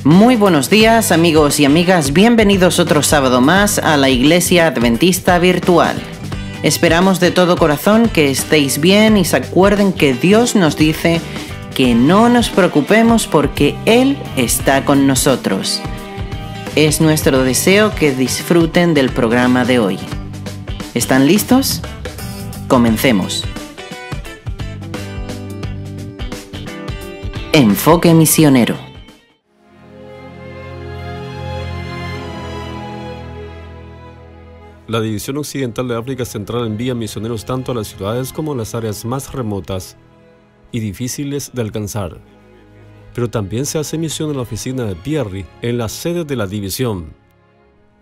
Muy buenos días amigos y amigas, bienvenidos otro sábado más a la Iglesia Adventista Virtual. Esperamos de todo corazón que estéis bien y se acuerden que Dios nos dice que no nos preocupemos porque Él está con nosotros. Es nuestro deseo que disfruten del programa de hoy. ¿Están listos? Comencemos. Enfoque misionero. La División Occidental de África Central envía misioneros tanto a las ciudades como a las áreas más remotas y difíciles de alcanzar. Pero también se hace misión en la oficina de Pierre, en la sede de la división.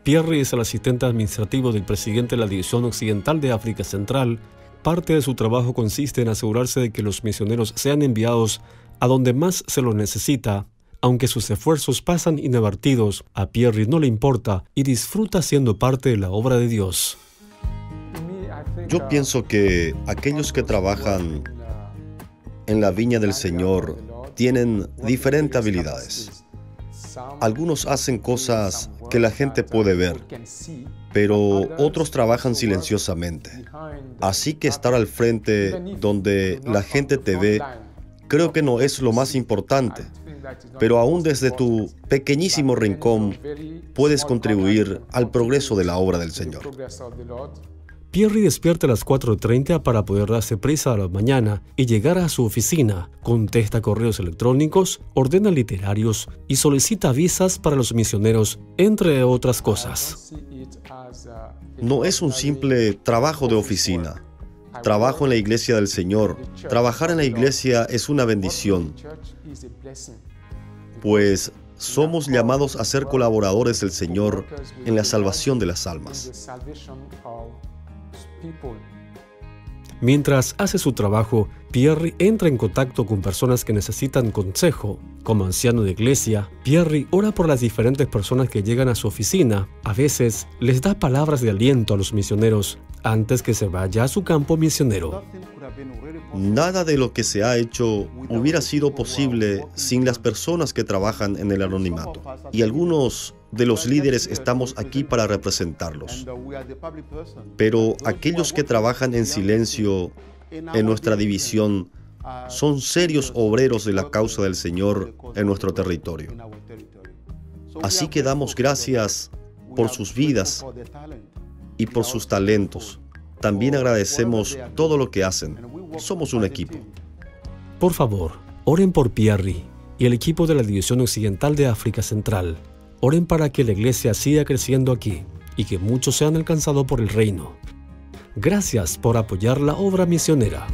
Pierre es el asistente administrativo del presidente de la División Occidental de África Central. Parte de su trabajo consiste en asegurarse de que los misioneros sean enviados a donde más se los necesita. Aunque sus esfuerzos pasan inadvertidos, a Pierre no le importa y disfruta siendo parte de la obra de Dios. Yo pienso que aquellos que trabajan en la viña del Señor tienen diferentes habilidades. Algunos hacen cosas que la gente puede ver, pero otros trabajan silenciosamente. Así que estar al frente donde la gente te ve, creo que no es lo más importante. Pero aún desde tu pequeñísimo rincón puedes contribuir al progreso de la obra del Señor. Pierre despierta a las 4:30 para poder darse prisa a la mañana y llegar a su oficina. Contesta correos electrónicos, ordena literarios y solicita visas para los misioneros, entre otras cosas. No es un simple trabajo de oficina. Trabajo en la iglesia del Señor. Trabajar en la iglesia es una bendición, pues somos llamados a ser colaboradores del Señor en la salvación de las almas. Mientras hace su trabajo, Pierre entra en contacto con personas que necesitan consejo. Como anciano de iglesia, Pierre ora por las diferentes personas que llegan a su oficina. A veces les da palabras de aliento a los misioneros antes que se vaya a su campo misionero. Nada de lo que se ha hecho hubiera sido posible sin las personas que trabajan en el anonimato. Y algunos de los líderes estamos aquí para representarlos. Pero aquellos que trabajan en silencio en nuestra división son serios obreros de la causa del Señor en nuestro territorio. Así que damos gracias por sus vidas y por sus talentos. También agradecemos todo lo que hacen. Somos un equipo. Por favor, oren por Pierre y el equipo de la División Occidental de África Central. Oren para que la iglesia siga creciendo aquí y que muchos sean alcanzados por el reino. Gracias por apoyar la obra misionera.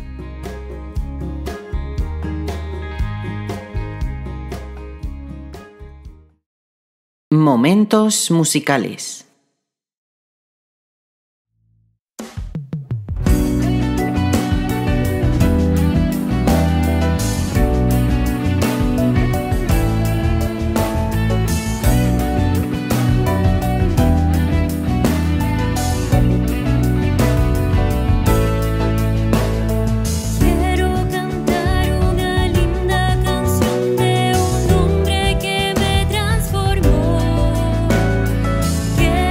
Momentos musicales. Que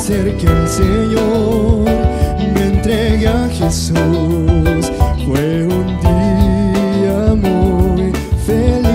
acerqué al Señor, me entregué a Jesús. Fue un día muy feliz.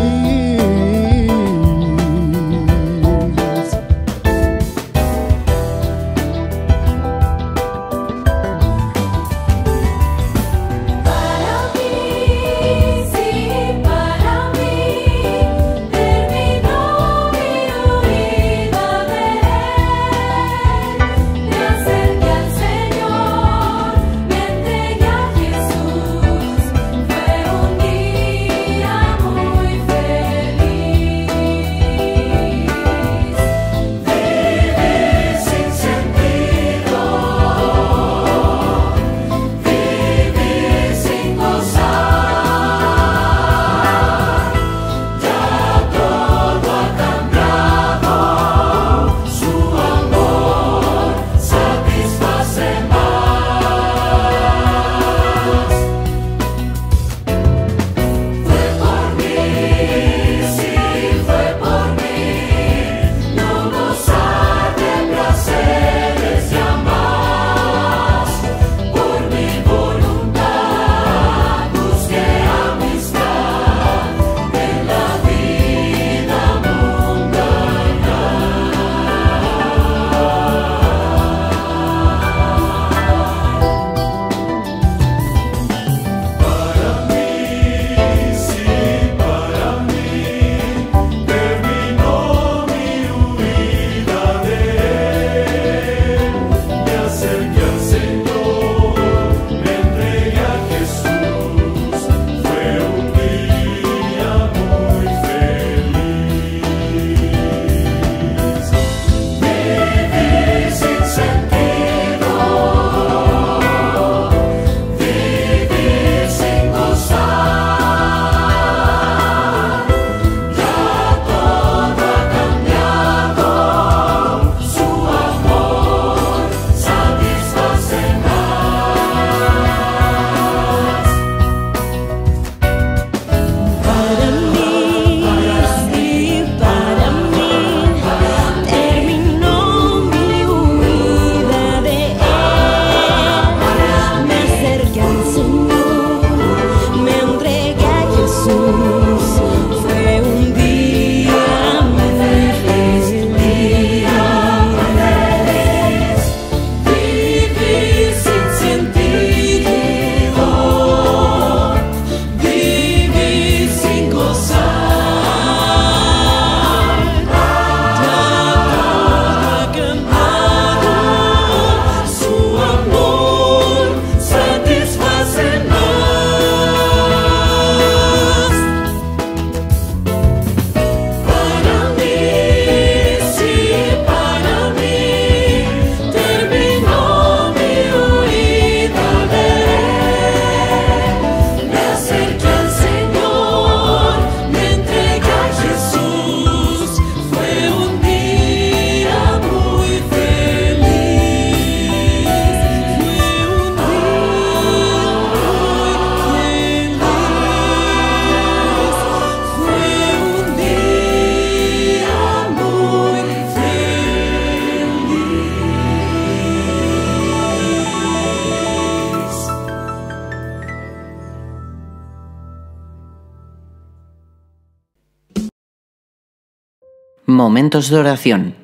Momentos de oración.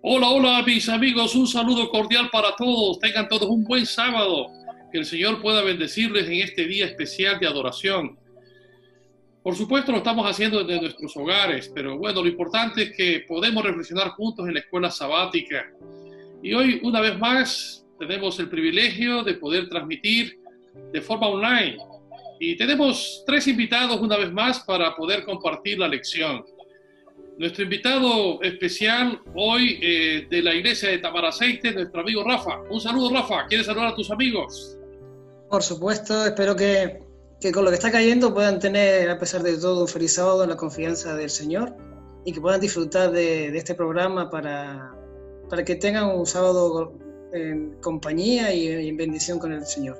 Hola, hola mis amigos, un saludo cordial para todos. Tengan todos un buen sábado. Que el Señor pueda bendecirles en este día especial de adoración. Por supuesto lo estamos haciendo desde nuestros hogares, pero bueno, lo importante es que podemos reflexionar juntos en la escuela sabática. Y hoy, una vez más, tenemos el privilegio de poder transmitir de forma online. Y tenemos 3 invitados una vez más para poder compartir la lección. Nuestro invitado especial hoy de la iglesia de Tamaraceite, nuestro amigo Rafa. Un saludo, Rafa. ¿Quieres saludar a tus amigos? Por supuesto, espero que con lo que está cayendo puedan tener, a pesar de todo, un feliz sábado en la confianza del Señor y que puedan disfrutar de este programa para que tengan un sábado en compañía y en bendición con el Señor.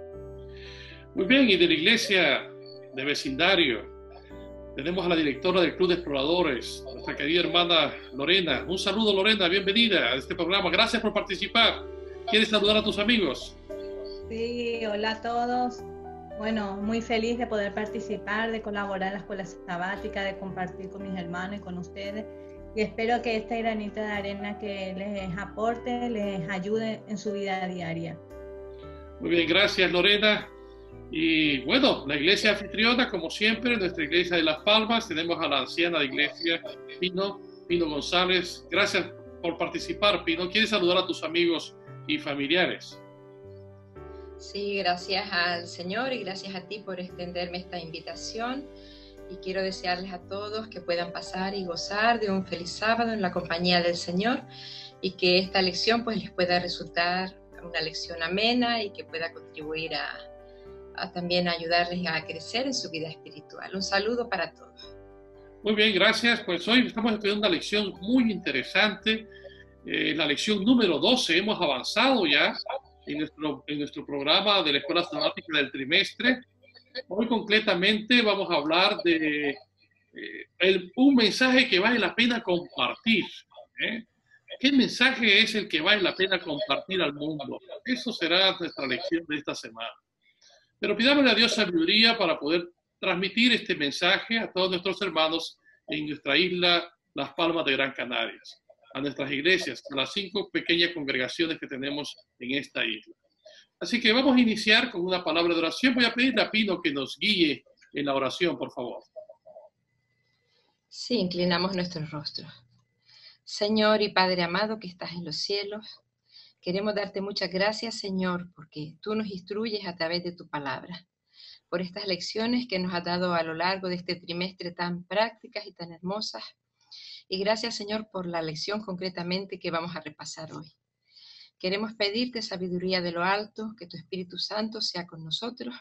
Muy bien, y de la iglesia de vecindario tenemos a la directora del Club de Exploradores, nuestra querida hermana Lorena. Un saludo, Lorena, bienvenida a este programa. Gracias por participar. ¿Quieres saludar a tus amigos? Sí, hola a todos. Bueno, muy feliz de poder participar, de colaborar en la escuela sabática, de compartir con mis hermanos y con ustedes. Y espero que este granito de arena que les aporte, les ayude en su vida diaria. Muy bien, gracias Lorena. Y bueno, la iglesia anfitriona, como siempre, nuestra iglesia de Las Palmas, tenemos a la anciana de iglesia, Pino González. Gracias por participar, Pino. ¿Quieres saludar a tus amigos y familiares? Sí, gracias al Señor y gracias a ti por extenderme esta invitación. Y quiero desearles a todos que puedan pasar y gozar de un feliz sábado en la compañía del Señor y que esta lección pues les pueda resultar una lección amena y que pueda contribuir a también ayudarles a crecer en su vida espiritual. Un saludo para todos. Muy bien, gracias. Pues hoy estamos estudiando una lección muy interesante, la lección número 12. Hemos avanzado ya en nuestro programa de la Escuela Sabática del trimestre. Hoy concretamente vamos a hablar de un mensaje que vale la pena compartir. ¿Qué mensaje es el que vale la pena compartir al mundo? Eso será nuestra lección de esta semana. Pero pidámosle a Dios sabiduría para poder transmitir este mensaje a todos nuestros hermanos en nuestra isla, Las Palmas de Gran Canaria, a nuestras iglesias, a las 5 pequeñas congregaciones que tenemos en esta isla. Así que vamos a iniciar con una palabra de oración. Voy a pedirle a Pino que nos guíe en la oración, por favor. Sí, inclinamos nuestros rostros. Señor y Padre amado que estás en los cielos, queremos darte muchas gracias, Señor, porque tú nos instruyes a través de tu palabra, por estas lecciones que nos has dado a lo largo de este trimestre tan prácticas y tan hermosas. Y gracias, Señor, por la lección concretamente que vamos a repasar hoy. Queremos pedirte sabiduría de lo alto, que tu Espíritu Santo sea con nosotros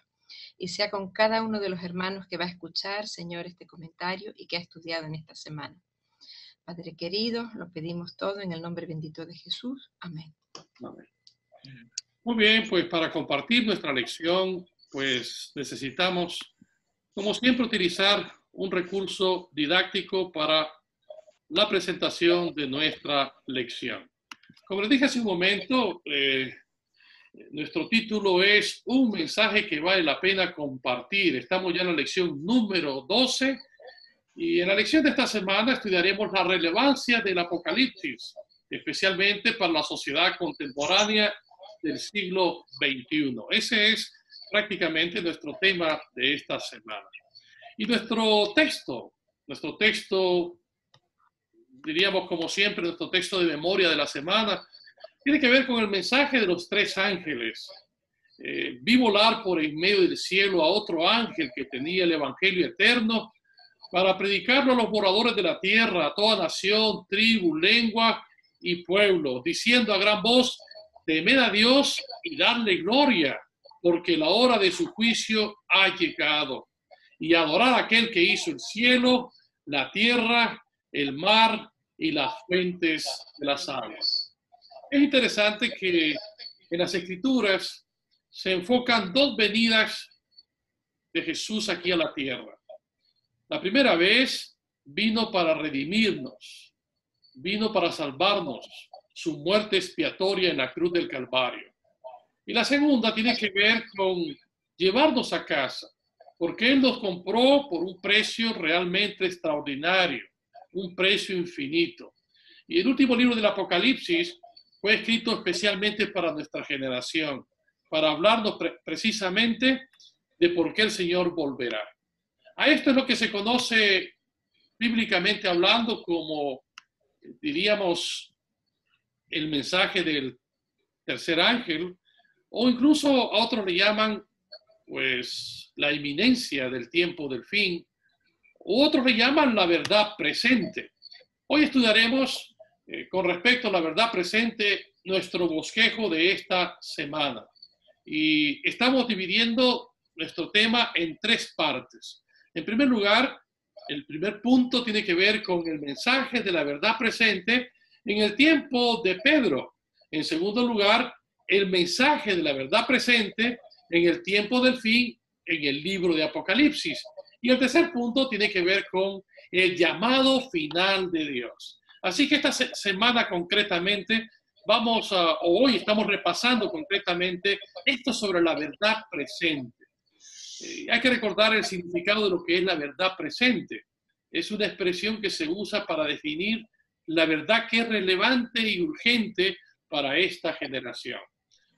y sea con cada uno de los hermanos que va a escuchar, Señor, este comentario y que ha estudiado en esta semana. Padre querido, lo pedimos todo en el nombre bendito de Jesús. Amén. Amén. Muy bien, pues para compartir nuestra lección, pues necesitamos, como siempre, utilizar un recurso didáctico para la presentación de nuestra lección. Como les dije hace un momento, nuestro título es Un mensaje que vale la pena compartir. Estamos ya en la lección número 12 y en la lección de esta semana estudiaremos la relevancia del Apocalipsis, especialmente para la sociedad contemporánea del siglo XXI. Ese es prácticamente nuestro tema de esta semana. Y nuestro texto, diríamos como siempre, nuestro texto de memoria de la semana, tiene que ver con el mensaje de los 3 ángeles. Vi volar por en medio del cielo a otro ángel que tenía el evangelio eterno para predicarlo a los moradores de la tierra, a toda nación, tribu, lengua y pueblo, diciendo a gran voz: temed a Dios y dadle gloria, porque la hora de su juicio ha llegado. Y adorad a aquel que hizo el cielo, la tierra, el mar y las fuentes de las aguas. Es interesante que en las Escrituras se enfocan 2 venidas de Jesús aquí a la tierra. La primera vez vino para redimirnos, vino para salvarnos, su muerte expiatoria en la cruz del Calvario. Y la segunda tiene que ver con llevarnos a casa, porque Él nos compró por un precio realmente extraordinario, un precio infinito. Y el último libro del Apocalipsis fue escrito especialmente para nuestra generación, para hablarnos precisamente de por qué el Señor volverá. A esto es lo que se conoce bíblicamente hablando como, diríamos, el mensaje del tercer ángel, o incluso a otros le llaman, pues, la inminencia del tiempo del fin, u otros le llaman la verdad presente. Hoy estudiaremos, con respecto a la verdad presente, nuestro bosquejo de esta semana. Y estamos dividiendo nuestro tema en 3 partes. En primer lugar, el primer punto tiene que ver con el mensaje de la verdad presente en el tiempo de Pedro. En segundo lugar, el mensaje de la verdad presente en el tiempo del fin en el libro de Apocalipsis. Y el tercer punto tiene que ver con el llamado final de Dios. Así que esta semana concretamente hoy estamos repasando concretamente esto sobre la verdad presente. Hay que recordar el significado de lo que es la verdad presente. Es una expresión que se usa para definir la verdad que es relevante y urgente para esta generación.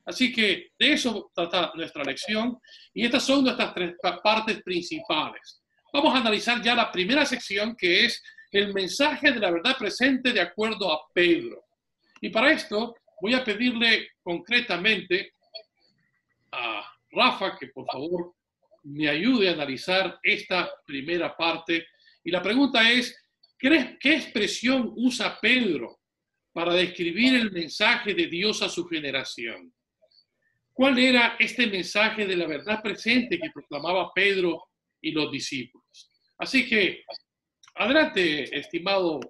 Así que de eso trata nuestra lección y estas son nuestras 3 partes principales. Vamos a analizar ya la primera sección, que es el mensaje de la verdad presente de acuerdo a Pedro. Y para esto voy a pedirle concretamente a Rafa que por favor me ayude a analizar esta primera parte. Y la pregunta es, ¿qué expresión usa Pedro para describir el mensaje de Dios a su generación? ¿Cuál era este mensaje de la verdad presente que proclamaba Pedro y los discípulos? Así que, adelante, estimado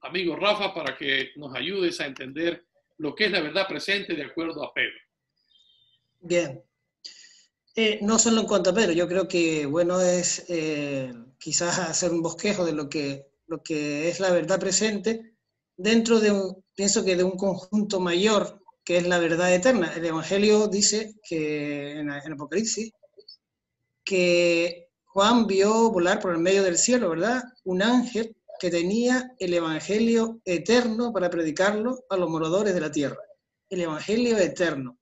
amigo Rafa, para que nos ayudes a entender lo que es la verdad presente de acuerdo a Pedro. Bien. No solo en cuanto a Pedro, yo creo que bueno es quizás hacer un bosquejo de lo que es la verdad presente dentro de pienso que de un conjunto mayor que es la verdad eterna. El Evangelio dice que en Apocalipsis que Juan vio volar por el medio del cielo, ¿verdad? Un ángel que tenía el Evangelio eterno para predicarlo a los moradores de la tierra. El Evangelio eterno.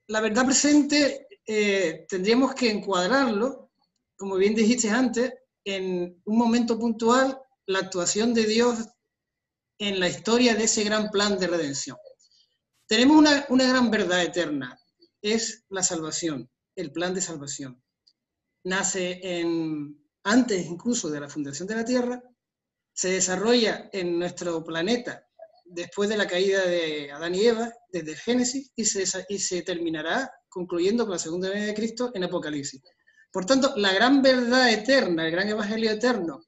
La verdad presente tendríamos que encuadrarlo, como bien dijiste antes, en un momento puntual, la actuación de Dios en la historia de ese gran plan de redención. Tenemos una gran verdad eterna, es la salvación, el plan de salvación. Nace antes incluso de la fundación de la Tierra, se desarrolla en nuestro planeta después de la caída de Adán y Eva, desde el Génesis, y se terminará concluyendo con la segunda venida de Cristo en Apocalipsis. Por tanto, la gran verdad eterna, el gran evangelio eterno,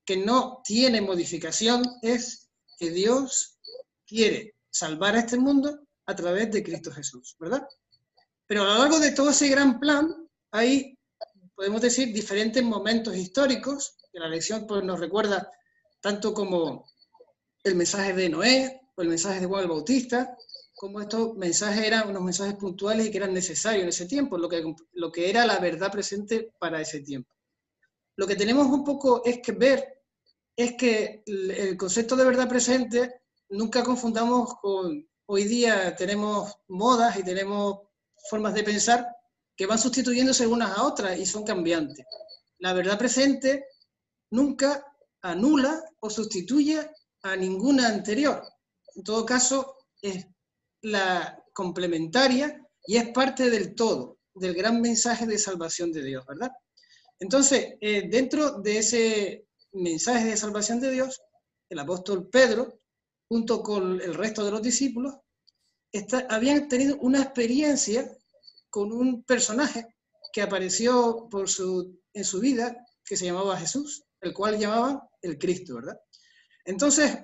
que no tiene modificación, es que Dios quiere salvar a este mundo a través de Cristo Jesús, ¿verdad? Pero a lo largo de todo ese gran plan, hay, podemos decir, diferentes momentos históricos, que la lección pues, nos recuerda tanto como el mensaje de Noé o el mensaje de Juan el Bautista, como estos mensajes eran unos mensajes puntuales y que eran necesarios en ese tiempo, lo que era la verdad presente para ese tiempo. Lo que tenemos un poco que ver es que el concepto de verdad presente nunca confundamos con, hoy día tenemos modas y tenemos formas de pensar que van sustituyéndose unas a otras y son cambiantes. La verdad presente nunca anula o sustituye a ninguna anterior. En todo caso, es la complementaria y es parte del todo, del gran mensaje de salvación de Dios, ¿verdad? Entonces, dentro de ese mensaje de salvación de Dios, el apóstol Pedro, junto con el resto de los discípulos, habían tenido una experiencia con un personaje que apareció en su vida, que se llamaba Jesús, el cual llamaban el Cristo, ¿verdad? Entonces,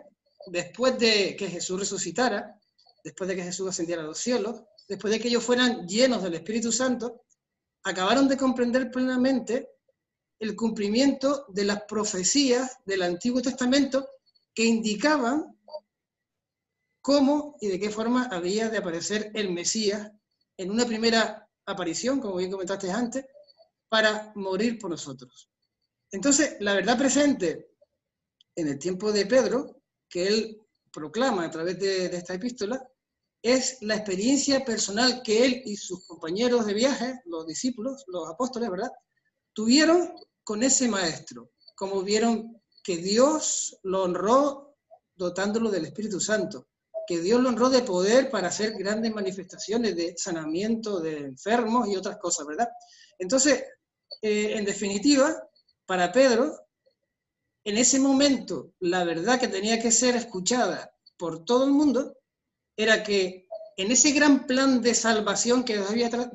después de que Jesús resucitara, después de que Jesús ascendiera a los cielos, después de que ellos fueran llenos del Espíritu Santo, acabaron de comprender plenamente el cumplimiento de las profecías del Antiguo Testamento que indicaban cómo y de qué forma había de aparecer el Mesías en una primera aparición, como bien comentaste antes, para morir por nosotros. Entonces, la verdad presente en el tiempo de Pedro, que él proclama a través de esta epístola, es la experiencia personal que él y sus compañeros de viaje, los discípulos, los apóstoles, ¿verdad?, tuvieron con ese maestro, como vieron que Dios lo honró dotándolo del Espíritu Santo, que Dios lo honró de poder para hacer grandes manifestaciones de sanamiento de enfermos y otras cosas, ¿verdad? Entonces, en definitiva, para Pedro, en ese momento, la verdad que tenía que ser escuchada por todo el mundo era que en ese gran plan de salvación que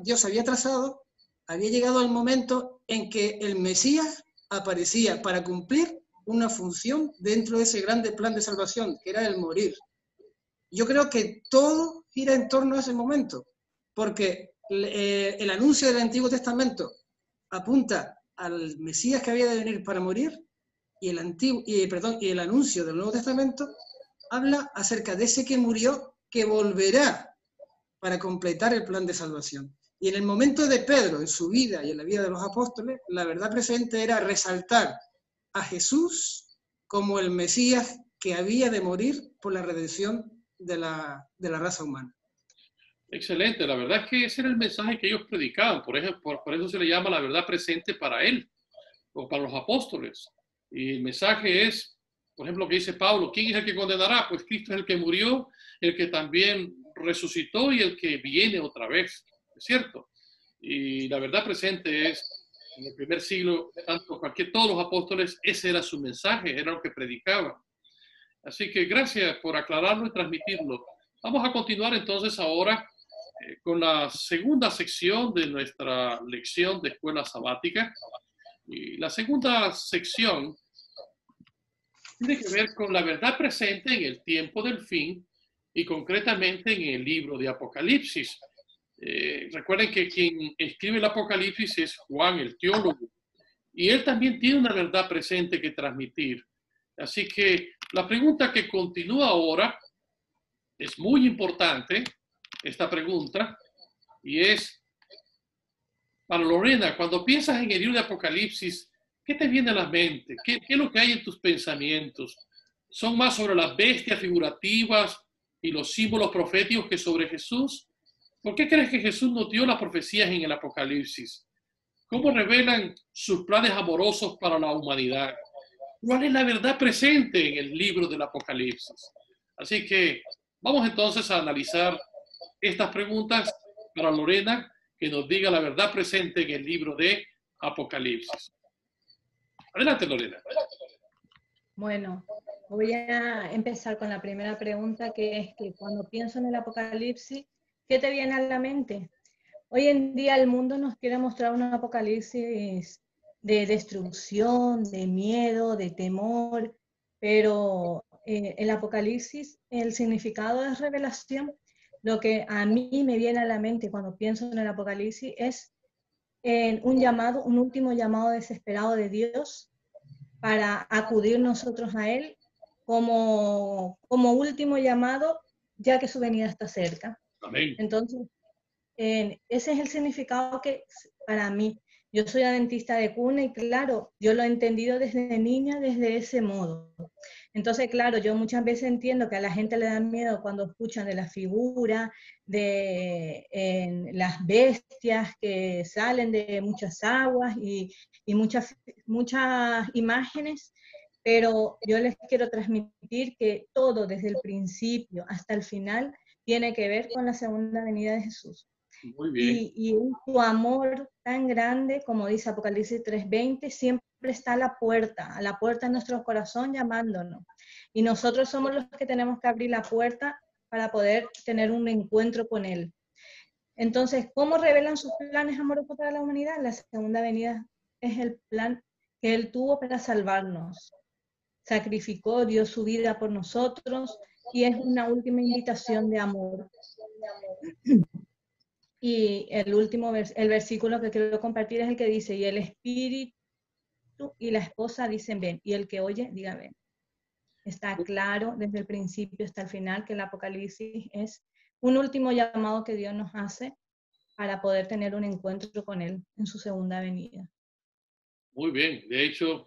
Dios había trazado, había llegado el momento en que el Mesías aparecía para cumplir una función dentro de ese grande plan de salvación, que era el morir. Yo creo que todo gira en torno a ese momento, porque el anuncio del Antiguo Testamento apunta al Mesías que había de venir para morir, y el anuncio del Nuevo Testamento habla acerca de ese que murió, que volverá para completar el plan de salvación. Y en el momento de Pedro, en su vida y en la vida de los apóstoles, la verdad presente era resaltar a Jesús como el Mesías que había de morir por la redención de la raza humana. Excelente, la verdad es que ese era el mensaje que ellos predicaban, por eso se le llama la verdad presente para él, o para los apóstoles. Y el mensaje es, por ejemplo, que dice Pablo, ¿quién es el que condenará? Pues Cristo es el que murió, el que también resucitó y el que viene otra vez, ¿es cierto? Y la verdad presente es, en el primer siglo, todos los apóstoles, ese era su mensaje, era lo que predicaban. Así que gracias por aclararlo y transmitirlo. Vamos a continuar entonces ahora con la segunda sección de nuestra lección de escuela sabática. Y la segunda sección tiene que ver con la verdad presente en el tiempo del fin y concretamente en el libro de Apocalipsis. Recuerden que quien escribe el Apocalipsis es Juan, el teólogo, y él también tiene una verdad presente que transmitir. Así que la pregunta que continúa ahora es muy importante, esta pregunta, y es, para Lorena, cuando piensas en el libro de Apocalipsis, ¿qué te viene a la mente? ¿Qué es lo que hay en tus pensamientos? ¿Son más sobre las bestias figurativas y los símbolos proféticos que sobre Jesús? ¿Por qué crees que Jesús nos dio las profecías en el Apocalipsis? ¿Cómo revelan sus planes amorosos para la humanidad? ¿Cuál es la verdad presente en el libro del Apocalipsis? Así que vamos entonces a analizar estas preguntas para Lorena, que nos diga la verdad presente en el libro de Apocalipsis. Adelante, Lorena. Bueno, voy a empezar con la primera pregunta, que es que cuando pienso en el Apocalipsis, ¿qué te viene a la mente? Hoy en día el mundo nos quiere mostrar un apocalipsis de destrucción, de miedo, de temor, pero el apocalipsis, el significado es revelación. Lo que a mí me viene a la mente cuando pienso en el apocalipsis es un llamado, un último llamado desesperado de Dios para acudir nosotros a Él como último llamado, ya que su venida está cerca. Amén. Entonces, ese es el significado que para mí, yo soy adventista de cuna y claro, yo lo he entendido desde niña, desde ese modo. Entonces, claro, yo muchas veces entiendo que a la gente le da miedo cuando escuchan de la figura, de las bestias que salen de muchas aguas y muchas imágenes, pero yo les quiero transmitir que todo desde el principio hasta el final tiene que ver con la segunda venida de Jesús. Muy bien. Y su amor tan grande, como dice Apocalipsis 3:20, siempre está a la puerta de nuestro corazón llamándonos. Y nosotros somos los que tenemos que abrir la puerta para poder tener un encuentro con Él. Entonces, ¿cómo revelan sus planes amorosos para la humanidad? La segunda venida es el plan que Él tuvo para salvarnos. Sacrificó, dio su vida por nosotros y es una última invitación de amor. Y el versículo que quiero compartir es el que dice, y el espíritu y la esposa dicen ven, y el que oye diga ven. Está claro desde el principio hasta el final que el Apocalipsis es un último llamado que Dios nos hace para poder tener un encuentro con Él en su segunda venida. Muy bien. De hecho,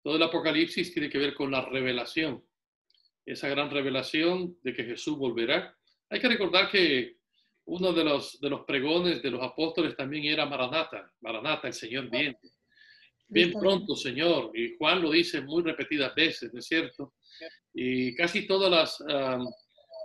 Todo el Apocalipsis tiene que ver con la revelación, esa gran revelación de que Jesús volverá. Hay que recordar que uno de los pregones de los apóstoles también era Maranata, Maranata, el Señor viene. Bien pronto, Señor. Y Juan lo dice muy repetidas veces, ¿no es cierto? Y casi todas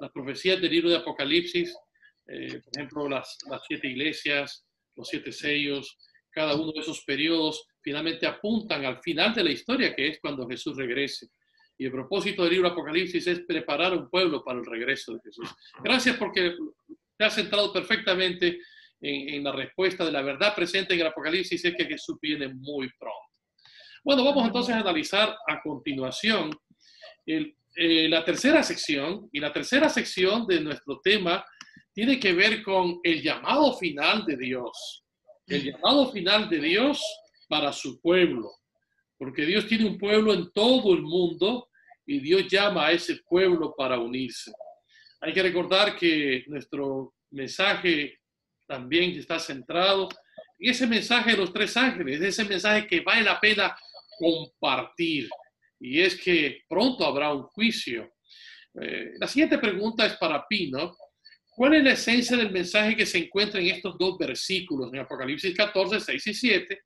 las profecías del libro de Apocalipsis, por ejemplo, las 7 iglesias, los 7 sellos, cada uno de esos periodos finalmente apuntan al final de la historia, que es cuando Jesús regrese. Y el propósito del libro de Apocalipsis es preparar un pueblo para el regreso de Jesús. Gracias porque te has centrado perfectamente en la respuesta de la verdad presente en el Apocalipsis, es que Jesús viene muy pronto. Bueno, vamos entonces a analizar a continuación la tercera sección, y la tercera sección de nuestro tema tiene que ver con el llamado final de Dios. El llamado final de Dios para su pueblo, porque Dios tiene un pueblo en todo el mundo y Dios llama a ese pueblo para unirse. Hay que recordar que nuestro mensaje también está centrado en ese mensaje de los 3 ángeles, ese mensaje que vale la pena compartir, y es que pronto habrá un juicio. La siguiente pregunta es para Pino. ¿Cuál es la esencia del mensaje que se encuentra en estos 2 versículos, en Apocalipsis 14, 6 y 7?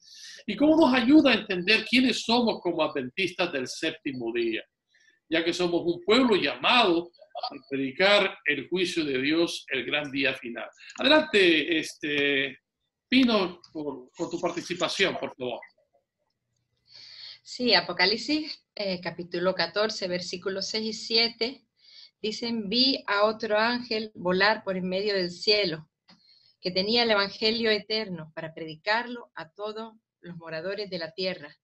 ¿Y cómo nos ayuda a entender quiénes somos como adventistas del séptimo día? Ya que somos un pueblo llamado a predicar el juicio de Dios, el gran día final. Adelante, Pino, con tu participación, por favor. Sí, Apocalipsis capítulo 14, versículos 6 y 7. Dicen, vi a otro ángel volar por en medio del cielo, que tenía el evangelio eterno para predicarlo a todos los moradores de la tierra,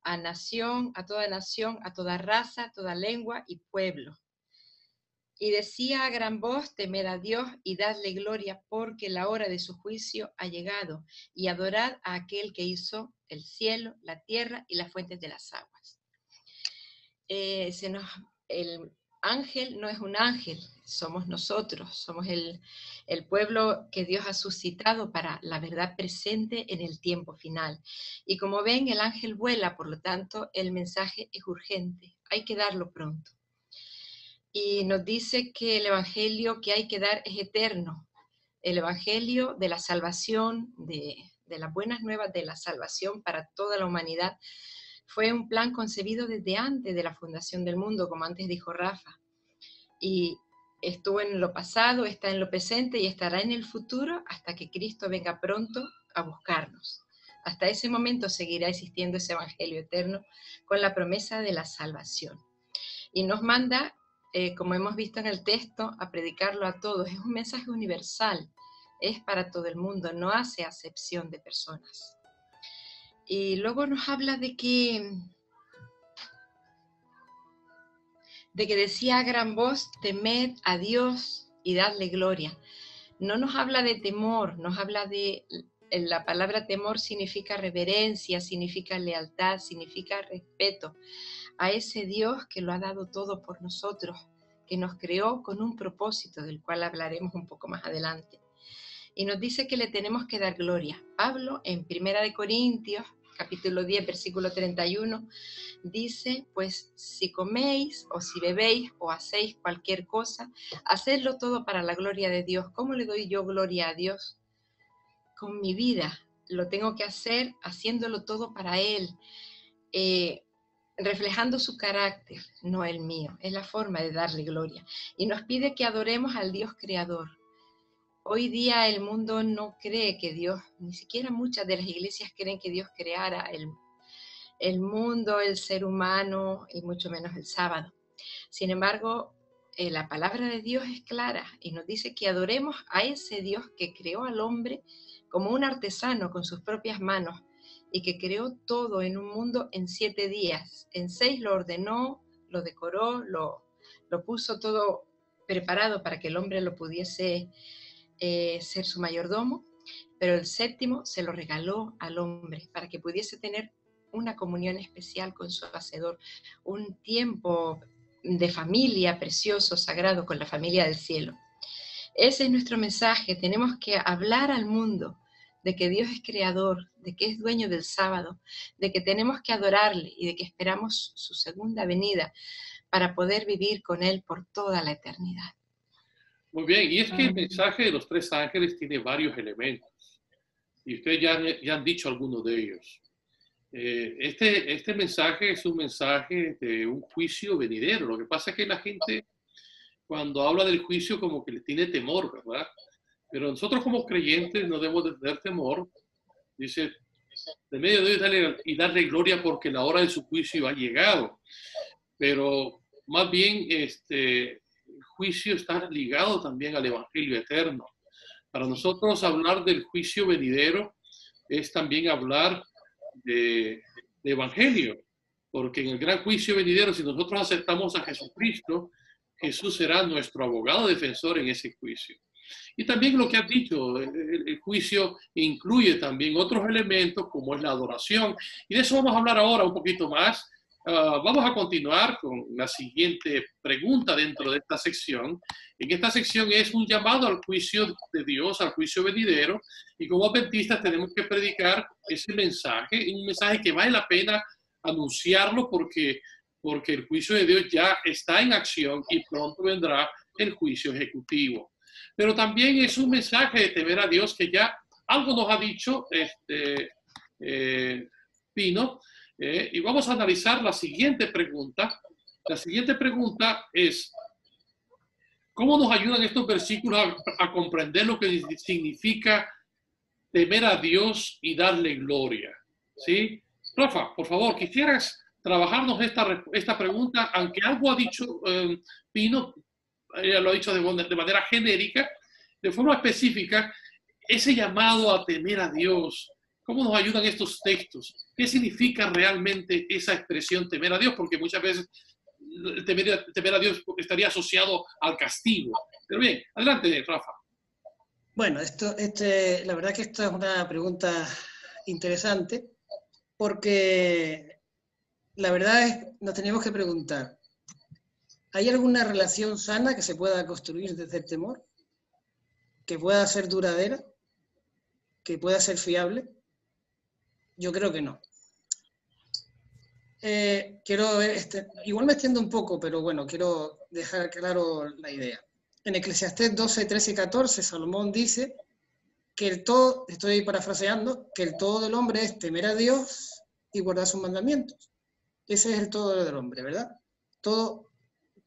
a nación, a toda raza, a toda lengua y pueblo. Y decía a gran voz, temed a Dios y dadle gloria, porque la hora de su juicio ha llegado, y adorad a aquel que hizo el cielo, la tierra y las fuentes de las aguas. El ángel no es un ángel, somos nosotros, somos el pueblo que Dios ha suscitado para la verdad presente en el tiempo final. Y como ven, el ángel vuela, por lo tanto, el mensaje es urgente, hay que darlo pronto. Y nos dice que el evangelio que hay que dar es eterno, el evangelio de la salvación, de las buenas nuevas de la salvación para toda la humanidad. Fue un plan concebido desde antes de la fundación del mundo, como antes dijo Rafa. Y estuvo en lo pasado, está en lo presente y estará en el futuro hasta que Cristo venga pronto a buscarnos. Hasta ese momento seguirá existiendo ese evangelio eterno con la promesa de la salvación. Y nos manda, como hemos visto en el texto, a predicarlo a todos. Es un mensaje universal, es para todo el mundo, no hace acepción de personas. Y luego nos habla de que decía a gran voz, temed a Dios y dadle gloria. No nos habla de temor, nos habla de, la palabra temor significa reverencia, significa lealtad, significa respeto a ese Dios que lo ha dado todo por nosotros, que nos creó con un propósito del cual hablaremos un poco más adelante. Y nos dice que le tenemos que dar gloria. Pablo, en 1 Corintios, capítulo 10, versículo 31, dice, pues si coméis o si bebéis o hacéis cualquier cosa, hacedlo todo para la gloria de Dios. ¿Cómo le doy yo gloria a Dios? Con mi vida. Lo tengo que hacer haciéndolo todo para Él, reflejando su carácter, no el mío. Es la forma de darle gloria. Y nos pide que adoremos al Dios creador. Hoy día el mundo no cree que Dios, ni siquiera muchas de las iglesias creen que Dios creara el mundo, el ser humano y mucho menos el sábado. Sin embargo, la palabra de Dios es clara y nos dice que adoremos a ese Dios que creó al hombre como un artesano con sus propias manos y que creó todo en un mundo en 7 días. En 6 lo ordenó, lo decoró, lo puso todo preparado para que el hombre lo pudiese ser su mayordomo, pero el 7º se lo regaló al hombre para que pudiese tener una comunión especial con su Hacedor, un tiempo de familia precioso, sagrado, con la familia del cielo. Ese es nuestro mensaje. Tenemos que hablar al mundo de que Dios es creador, de que es dueño del sábado, de que tenemos que adorarle y de que esperamos su segunda venida para poder vivir con Él por toda la eternidad. Muy bien, y es que el mensaje de los tres ángeles tiene varios elementos, y ustedes ya han dicho algunos de ellos. Este mensaje es un mensaje de un juicio venidero. Lo que pasa es que la gente, cuando habla del juicio, como que le tiene temor, ¿verdad? Pero nosotros como creyentes no debemos de tener temor. Dice, de medio de Dios darle gloria porque la hora de su juicio ha llegado. Pero más bien el juicio está ligado también al Evangelio eterno. Para nosotros hablar del juicio venidero es también hablar de Evangelio, porque en el gran juicio venidero, si nosotros aceptamos a Jesucristo, Jesús será nuestro abogado defensor en ese juicio. Y también lo que has dicho, el juicio incluye también otros elementos como es la adoración, y de eso vamos a hablar ahora un poquito más. Vamos a continuar con la siguiente pregunta dentro de esta sección. En esta sección es un llamado al juicio de Dios, al juicio venidero, y como adventistas tenemos que predicar ese mensaje, un mensaje que vale la pena anunciarlo porque el juicio de Dios ya está en acción y pronto vendrá el juicio ejecutivo. Pero también es un mensaje de temer a Dios que ya algo nos ha dicho Pino. Y vamos a analizar la siguiente pregunta. La siguiente pregunta es, ¿cómo nos ayudan estos versículos a comprender lo que significa temer a Dios y darle gloria? ¿Sí? Rafa, por favor, quisieras trabajarnos esta pregunta, aunque algo ha dicho Pino, ella lo ha dicho de manera genérica, de forma específica, ese llamado a temer a Dios. ¿Cómo nos ayudan estos textos? ¿Qué significa realmente esa expresión temer a Dios? Porque muchas veces temer a Dios estaría asociado al castigo. Pero bien, adelante, Rafa. Bueno, la verdad que esta es una pregunta interesante, porque la verdad es nos tenemos que preguntar, ¿hay alguna relación sana que se pueda construir desde el temor? ¿Que pueda ser duradera? ¿Que pueda ser fiable? Yo creo que no. Quiero ver, igual me extiendo un poco, pero bueno, quiero dejar claro la idea. En Eclesiastés 12, 13 y 14, Salomón dice que el todo, estoy parafraseando, que el todo del hombre es temer a Dios y guardar sus mandamientos. Ese es el todo del hombre, ¿verdad? Todo,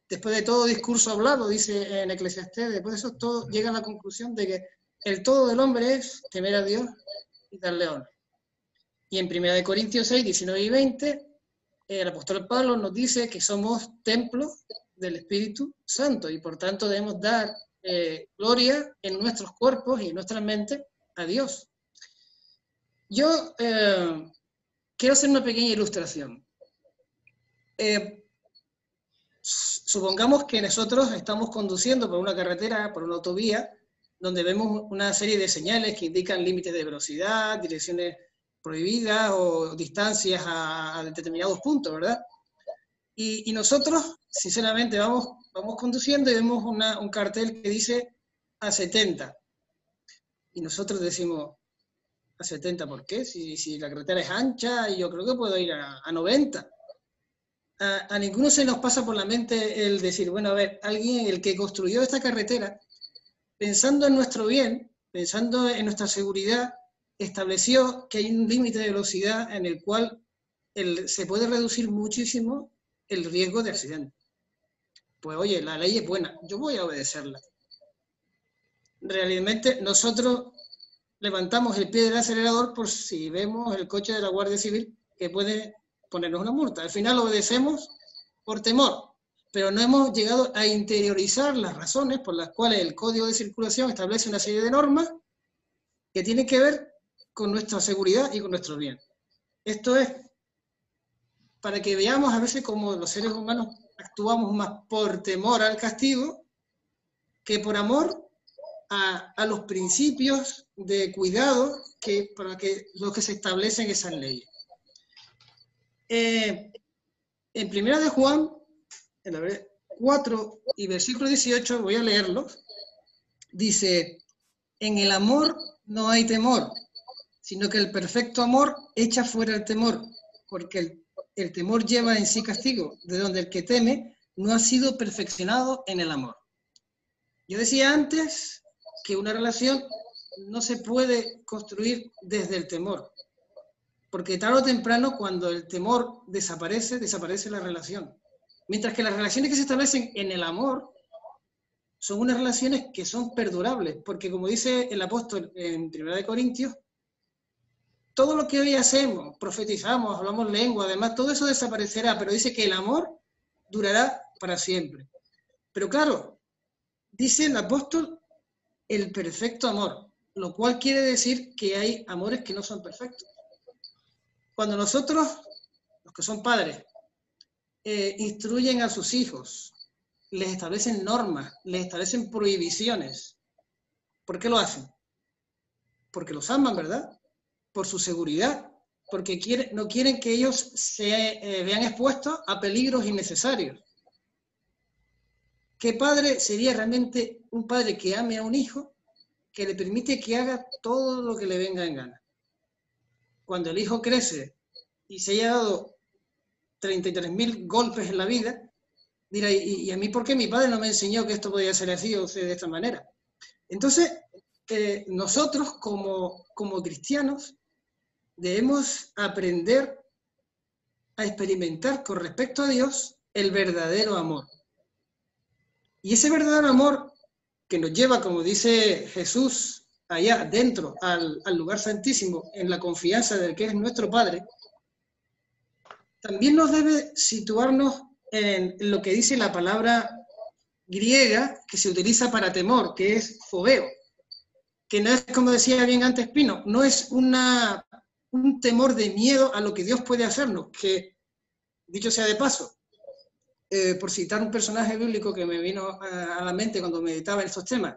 después de todo discurso hablado, dice en Eclesiastés, después de eso todo llega a la conclusión de que el todo del hombre es temer a Dios y darle honor. Y en 1 Corintios 6, 19 y 20, el apóstol Pablo nos dice que somos templo del Espíritu Santo y por tanto debemos dar gloria en nuestros cuerpos y en nuestra mente a Dios. Yo quiero hacer una pequeña ilustración. Supongamos que nosotros estamos conduciendo por una carretera, por una autovía, donde vemos una serie de señales que indican límites de velocidad, direcciones prohibidas o distancias a determinados puntos, ¿verdad? Y nosotros, sinceramente, vamos conduciendo y vemos un cartel que dice a 70. Y nosotros decimos, ¿a 70 por qué? Si la carretera es ancha y yo creo que puedo ir a 90. A ninguno se nos pasa por la mente el decir, bueno, a ver, alguien, el que construyó esta carretera, pensando en nuestro bien, pensando en nuestra seguridad, estableció que hay un límite de velocidad en el cual se puede reducir muchísimo el riesgo de accidente. Pues oye, la ley es buena, yo voy a obedecerla. Realmente nosotros levantamos el pie del acelerador por si vemos el coche de la Guardia Civil que puede ponernos una multa. Al final obedecemos por temor, pero no hemos llegado a interiorizar las razones por las cuales el Código de Circulación establece una serie de normas que tienen que ver con nuestra seguridad y con nuestro bien. Esto es para que veamos a veces cómo los seres humanos actuamos más por temor al castigo que por amor a los principios de cuidado para los que se establecen esas leyes. En 1 de Juan, en la 4 y versículo 18, voy a leerlo, dice, en el amor no hay temor, sino que el perfecto amor echa fuera el temor, porque el temor lleva en sí castigo, de donde el que teme no ha sido perfeccionado en el amor. Yo decía antes que una relación no se puede construir desde el temor, porque tarde o temprano, cuando el temor desaparece, desaparece la relación. Mientras que las relaciones que se establecen en el amor son unas relaciones que son perdurables, porque como dice el apóstol en 1 Corintios, todo lo que hoy hacemos, profetizamos, hablamos lengua, además, todo eso desaparecerá, pero dice que el amor durará para siempre. Pero claro, dice el apóstol el perfecto amor, lo cual quiere decir que hay amores que no son perfectos. Cuando nosotros, los que son padres, instruyen a sus hijos, les establecen normas, les establecen prohibiciones, ¿por qué lo hacen? Porque los aman, ¿verdad? Por su seguridad, porque no quieren que ellos se vean expuestos a peligros innecesarios. ¿Qué padre sería realmente un padre que ame a un hijo, que le permite que haga todo lo que le venga en gana? Cuando el hijo crece y se haya dado 33.000 golpes en la vida, dirá, ¿y a mí por qué mi padre no me enseñó que esto podía ser así o ser de esta manera? Entonces, nosotros como cristianos debemos aprender a experimentar con respecto a Dios el verdadero amor. Y ese verdadero amor que nos lleva, como dice Jesús, allá dentro, al lugar santísimo, en la confianza del que es nuestro Padre, también nos debe situarnos en lo que dice la palabra griega que se utiliza para temor, que es fobeo, que no es, como decía bien antes Pino, no es un temor de miedo a lo que Dios puede hacernos, que, dicho sea de paso, por citar un personaje bíblico que me vino a la mente cuando meditaba en estos temas,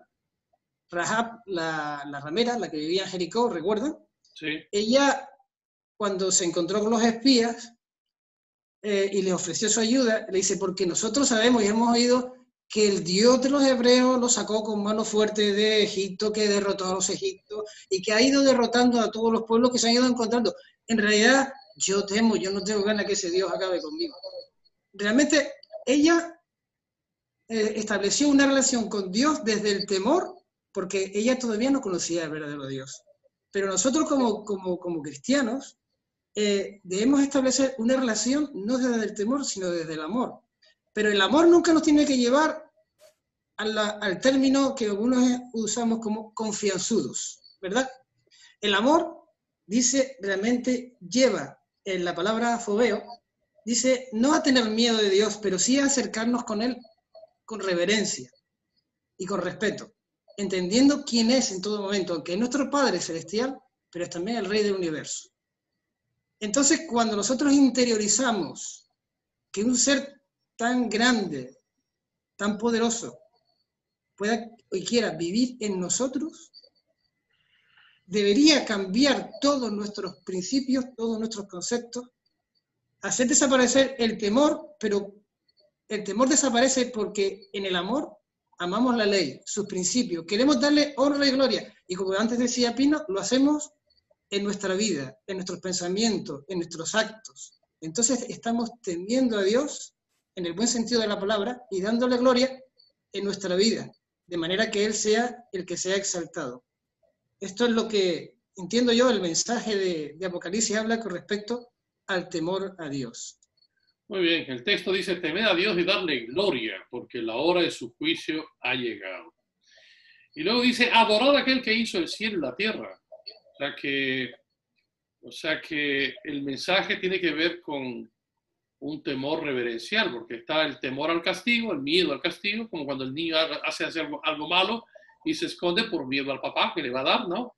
Rahab, la ramera, la que vivía en Jericó, ¿recuerdan? Sí. Ella, cuando se encontró con los espías y les ofreció su ayuda, le dice, porque nosotros sabemos y hemos oído que el Dios de los hebreos los sacó con mano fuerte de Egipto, que derrotó a los egipcios y que ha ido derrotando a todos los pueblos que se han ido encontrando. En realidad, yo temo, yo no tengo ganas que ese Dios acabe conmigo. Realmente, ella estableció una relación con Dios desde el temor, porque ella todavía no conocía el verdadero Dios. Pero nosotros como cristianos debemos establecer una relación no desde el temor, sino desde el amor. Pero el amor nunca nos tiene que llevar al término que algunos usamos como confianzudos, ¿verdad? El amor, dice, realmente lleva en la palabra fobeo, dice, no a tener miedo de Dios, pero sí a acercarnos con Él con reverencia y con respeto, entendiendo quién es en todo momento, que es nuestro Padre Celestial, pero es también el Rey del Universo. Entonces, cuando nosotros interiorizamos que un ser tan grande, tan poderoso, pueda y quiera vivir en nosotros, debería cambiar todos nuestros principios, todos nuestros conceptos, hacer desaparecer el temor, pero el temor desaparece porque en el amor amamos la ley, sus principios, queremos darle honra y gloria, y como antes decía Pino, lo hacemos en nuestra vida, en nuestros pensamientos, en nuestros actos. Entonces estamos temiendo a Dios, en el buen sentido de la palabra, y dándole gloria en nuestra vida, de manera que Él sea el que sea exaltado. Esto es lo que entiendo yo, el mensaje de Apocalipsis habla con respecto al temor a Dios. Muy bien, el texto dice, temed a Dios y darle gloria, porque la hora de su juicio ha llegado. Y luego dice, adorad a aquel que hizo el cielo y la tierra. O sea que el mensaje tiene que ver con un temor reverencial, porque está el temor al castigo, el miedo al castigo, como cuando el niño hace algo malo y se esconde por miedo al papá que le va a dar, ¿no?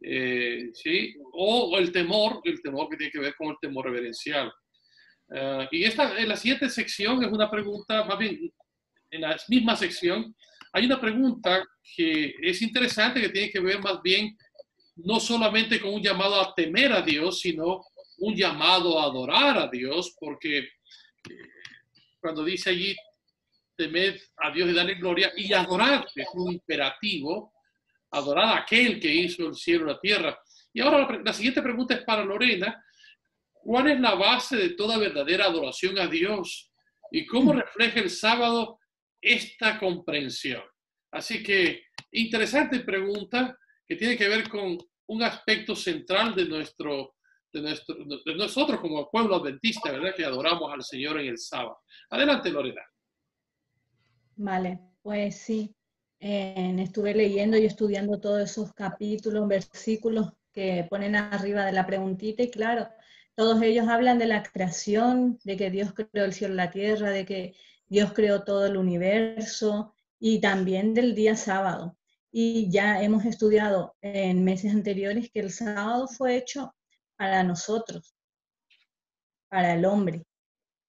¿Sí? O el temor que tiene que ver con el temor reverencial. Y en la siguiente sección es una pregunta, más bien, en la misma sección, hay una pregunta que es interesante, que tiene que ver más bien no solamente con un llamado a temer a Dios, sino un llamado a adorar a Dios, porque cuando dice allí, temed a Dios y darle gloria, y adorar es un imperativo, adorar a aquel que hizo el cielo y la tierra. Y ahora la siguiente pregunta es para Lorena. ¿Cuál es la base de toda verdadera adoración a Dios? ¿Y cómo refleja el sábado esta comprensión? Así que, interesante pregunta que tiene que ver con un aspecto central de nosotros como pueblo adventista, ¿verdad? Que adoramos al Señor en el sábado. Adelante, Lorena. Vale, pues sí. Estuve leyendo y estudiando todos esos capítulos, versículos que ponen arriba de la preguntita y claro, todos ellos hablan de la creación, de que Dios creó el cielo y la tierra, de que Dios creó todo el universo y también del día sábado. Y ya hemos estudiado en meses anteriores que el sábado fue hecho para nosotros, para el hombre.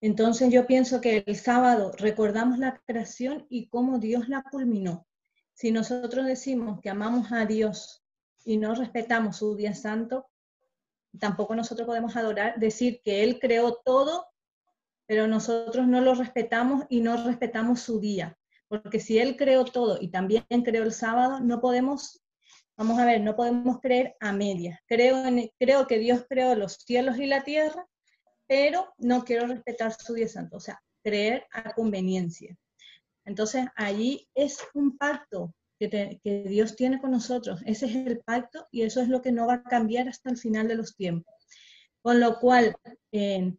Entonces yo pienso que el sábado recordamos la creación y cómo Dios la culminó. Si nosotros decimos que amamos a Dios y no respetamos su día santo, tampoco nosotros podemos decir que Él creó todo, pero nosotros no lo respetamos y no respetamos su día. Porque si Él creó todo y también creó el sábado, no podemos, vamos a ver, no podemos creer a medias. Creo que Dios creó los cielos y la tierra, pero no quiero respetar su día santo, o sea, creer a conveniencia. Entonces, allí es un pacto que Dios tiene con nosotros, ese es el pacto y eso es lo que no va a cambiar hasta el final de los tiempos. Con lo cual,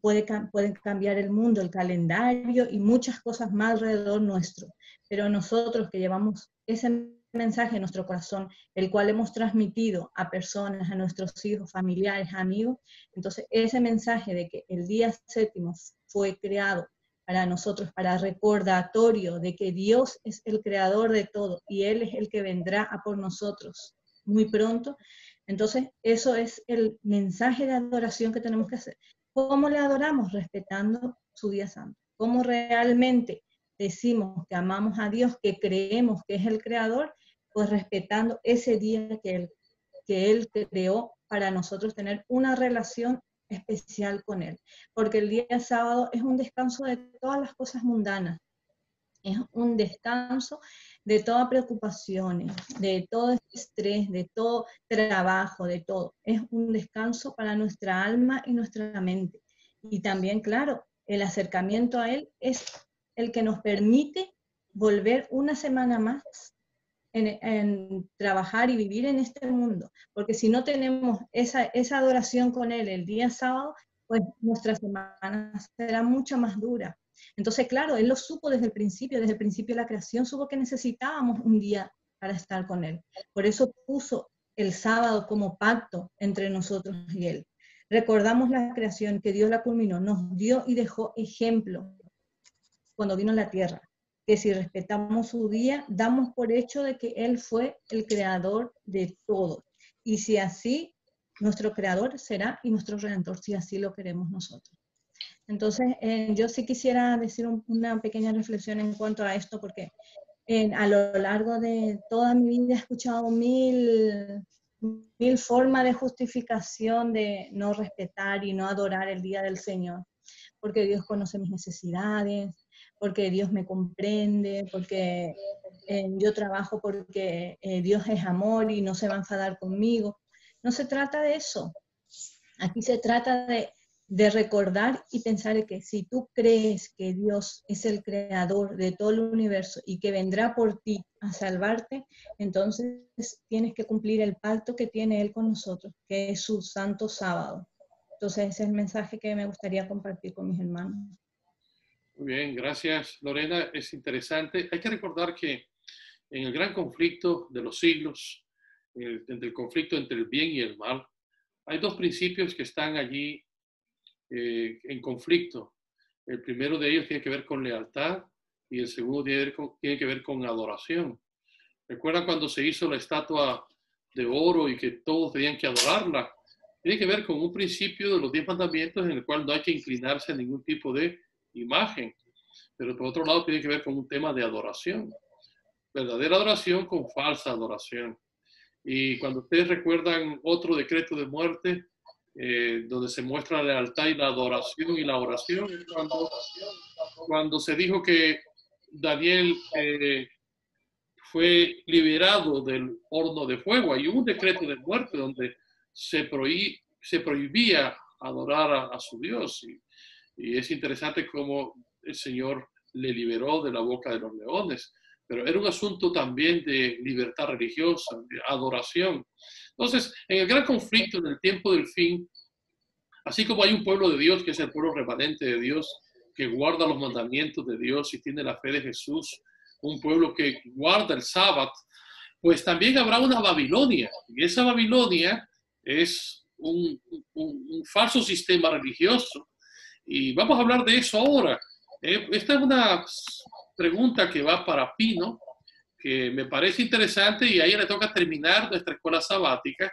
pueden cambiar el mundo, el calendario y muchas cosas más alrededor nuestro, pero nosotros que llevamos ese mensaje en nuestro corazón, el cual hemos transmitido a personas, a nuestros hijos, familiares, amigos, entonces ese mensaje de que el día séptimo fue creado para nosotros, para recordatorio de que Dios es el creador de todo y Él es el que vendrá a por nosotros muy pronto, entonces eso es el mensaje de adoración que tenemos que hacer. ¿Cómo le adoramos? Respetando su día santo. ¿Cómo realmente decimos que amamos a Dios, que creemos que es el creador? Pues respetando ese día que Él creó para nosotros tener una relación especial con Él. Porque el día sábado es un descanso de todas las cosas mundanas. Es un descanso de toda preocupación, de todo estrés, de todo trabajo, de todo. Es un descanso para nuestra alma y nuestra mente. Y también, claro, el acercamiento a Él es el que nos permite volver una semana más en trabajar y vivir en este mundo, porque si no tenemos esa adoración con Él el día sábado, pues nuestra semana será mucho más dura. Entonces, claro, Él lo supo desde el principio de la creación, supo que necesitábamos un día para estar con Él. Por eso puso el sábado como pacto entre nosotros y Él. Recordamos la creación, que Dios la culminó, nos dio y dejó ejemplo cuando vino a la tierra, que si respetamos su día, damos por hecho de que Él fue el creador de todo. Y si así, nuestro creador será y nuestro redentor, si así lo queremos nosotros. Entonces, yo sí quisiera decir una pequeña reflexión en cuanto a esto, porque a lo largo de toda mi vida he escuchado mil formas de justificación de no respetar y no adorar el día del Señor, porque Dios conoce mis necesidades, porque Dios me comprende, porque yo trabajo porque Dios es amor y no se va a enfadar conmigo. No se trata de eso. Aquí se trata de recordar y pensar que si tú crees que Dios es el creador de todo el universo y que vendrá por ti a salvarte, entonces tienes que cumplir el pacto que tiene Él con nosotros, que es su santo sábado. Entonces ese es el mensaje que me gustaría compartir con mis hermanos. Muy bien, gracias Lorena, es interesante. Hay que recordar que en el gran conflicto de los siglos, entre el conflicto entre el bien y el mal, hay dos principios que están allí en conflicto. El primero de ellos tiene que ver con lealtad y el segundo tiene que ver con adoración. ¿Recuerdan cuando se hizo la estatua de oro y que todos tenían que adorarla? Tiene que ver con un principio de los 10 mandamientos en el cual no hay que inclinarse a ningún tipo de imagen, pero por otro lado tiene que ver con un tema de adoración, verdadera adoración con falsa adoración. Y cuando ustedes recuerdan otro decreto de muerte, donde se muestra la lealtad y la adoración y la oración, cuando se dijo que Daniel fue liberado del horno de fuego, hay un decreto de muerte donde se prohibía adorar a su Dios. Y es interesante cómo el Señor le liberó de la boca de los leones. Pero era un asunto también de libertad religiosa, de adoración. Entonces, en el gran conflicto, en el tiempo del fin, así como hay un pueblo de Dios, que es el pueblo remanente de Dios, que guarda los mandamientos de Dios y tiene la fe de Jesús, un pueblo que guarda el sábado, pues también habrá una Babilonia. Y esa Babilonia es un falso sistema religioso. Y vamos a hablar de eso ahora. Esta es una pregunta que va para Pino, que me parece interesante, y a ella le toca terminar nuestra escuela sabática,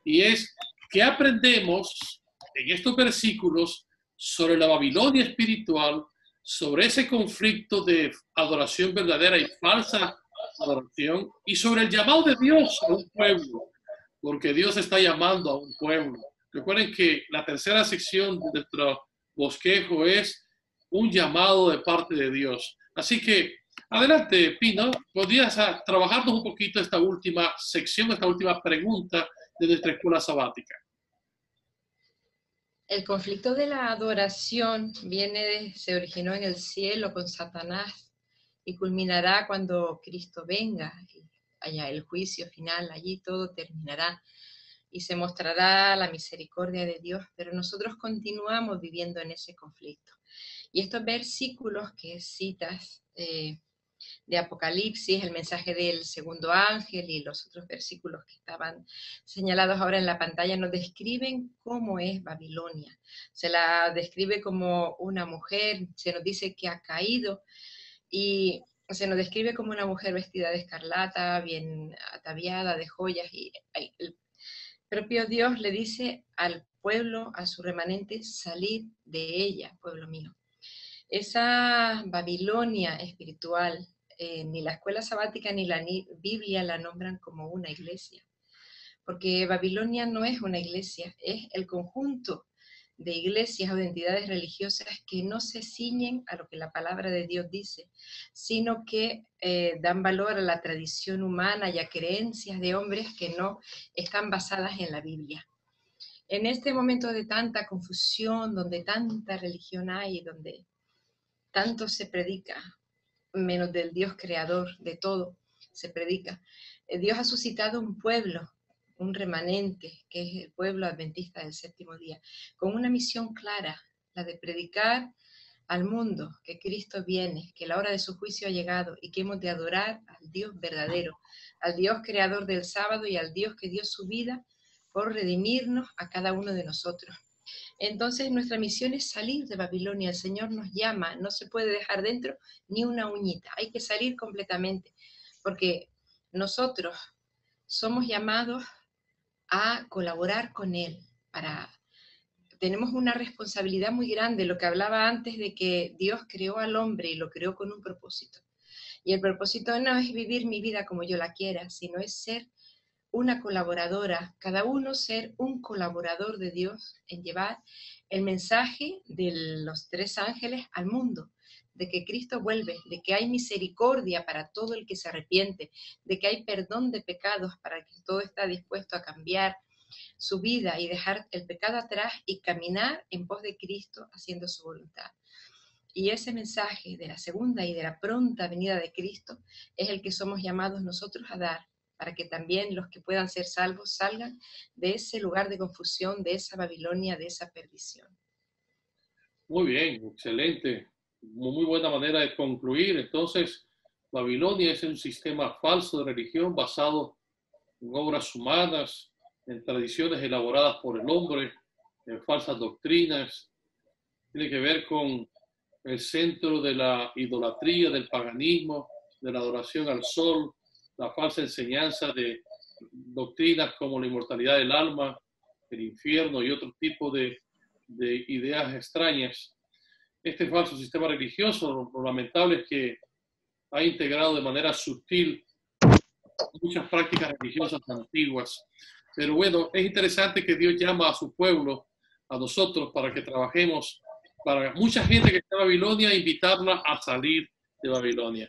y es, ¿qué aprendemos en estos versículos sobre la Babilonia espiritual, sobre ese conflicto de adoración verdadera y falsa adoración, y sobre el llamado de Dios a un pueblo? Porque Dios está llamando a un pueblo. Recuerden que la tercera sección de nuestro bosquejo es un llamado de parte de Dios. Así que, adelante, Pino, ¿podrías trabajarnos un poquito esta última sección, esta última pregunta de nuestra escuela sabática? El conflicto de la adoración se originó en el cielo con Satanás y culminará cuando Cristo venga. Allá el juicio final, allí todo terminará y se mostrará la misericordia de Dios, pero nosotros continuamos viviendo en ese conflicto. Y estos versículos que citas de Apocalipsis, el mensaje del segundo ángel y los otros versículos que estaban señalados ahora en la pantalla nos describen cómo es Babilonia. Se la describe como una mujer, se nos dice que ha caído y se nos describe como una mujer vestida de escarlata, bien ataviada de joyas, y el propio Dios le dice al pueblo, a su remanente, salid de ella, pueblo mío. Esa Babilonia espiritual, ni la escuela sabática ni la Biblia la nombran como una iglesia, porque Babilonia no es una iglesia, es el conjunto de iglesias o de entidades religiosas que no se ciñen a lo que la palabra de Dios dice, sino que dan valor a la tradición humana y a creencias de hombres que no están basadas en la Biblia. En este momento de tanta confusión, donde tanta religión hay, donde tanto se predica, menos del Dios creador de todo se predica, Dios ha suscitado un pueblo, un remanente, que es el pueblo adventista del séptimo día, con una misión clara, la de predicar al mundo que Cristo viene, que la hora de su juicio ha llegado y que hemos de adorar al Dios verdadero, al Dios creador del sábado y al Dios que dio su vida por redimirnos a cada uno de nosotros. Entonces nuestra misión es salir de Babilonia. El Señor nos llama, no se puede dejar dentro ni una uñita, hay que salir completamente, porque nosotros somos llamados a colaborar con Él. Tenemos una responsabilidad muy grande, lo que hablaba antes de que Dios creó al hombre y lo creó con un propósito. Y el propósito no es vivir mi vida como yo la quiera, sino es ser una colaboradora, cada uno ser un colaborador de Dios en llevar el mensaje de los tres ángeles al mundo, de que Cristo vuelve, de que hay misericordia para todo el que se arrepiente, de que hay perdón de pecados para el que todo está dispuesto a cambiar su vida y dejar el pecado atrás y caminar en pos de Cristo haciendo su voluntad. Y ese mensaje de la segunda y de la pronta venida de Cristo es el que somos llamados nosotros a dar, para que también los que puedan ser salvos salgan de ese lugar de confusión, de esa Babilonia, de esa perdición. Muy bien, excelente. Muy buena manera de concluir. Entonces, Babilonia es un sistema falso de religión basado en obras humanas, en tradiciones elaboradas por el hombre, en falsas doctrinas. Tiene que ver con el centro de la idolatría, del paganismo, de la adoración al sol, la falsa enseñanza de doctrinas como la inmortalidad del alma, el infierno y otro tipo de ideas extrañas. Este falso sistema religioso, lo lamentable es que ha integrado de manera sutil muchas prácticas religiosas antiguas. Pero bueno, es interesante que Dios llama a su pueblo, a nosotros, para que trabajemos, para mucha gente que está en Babilonia, invitarla a salir de Babilonia.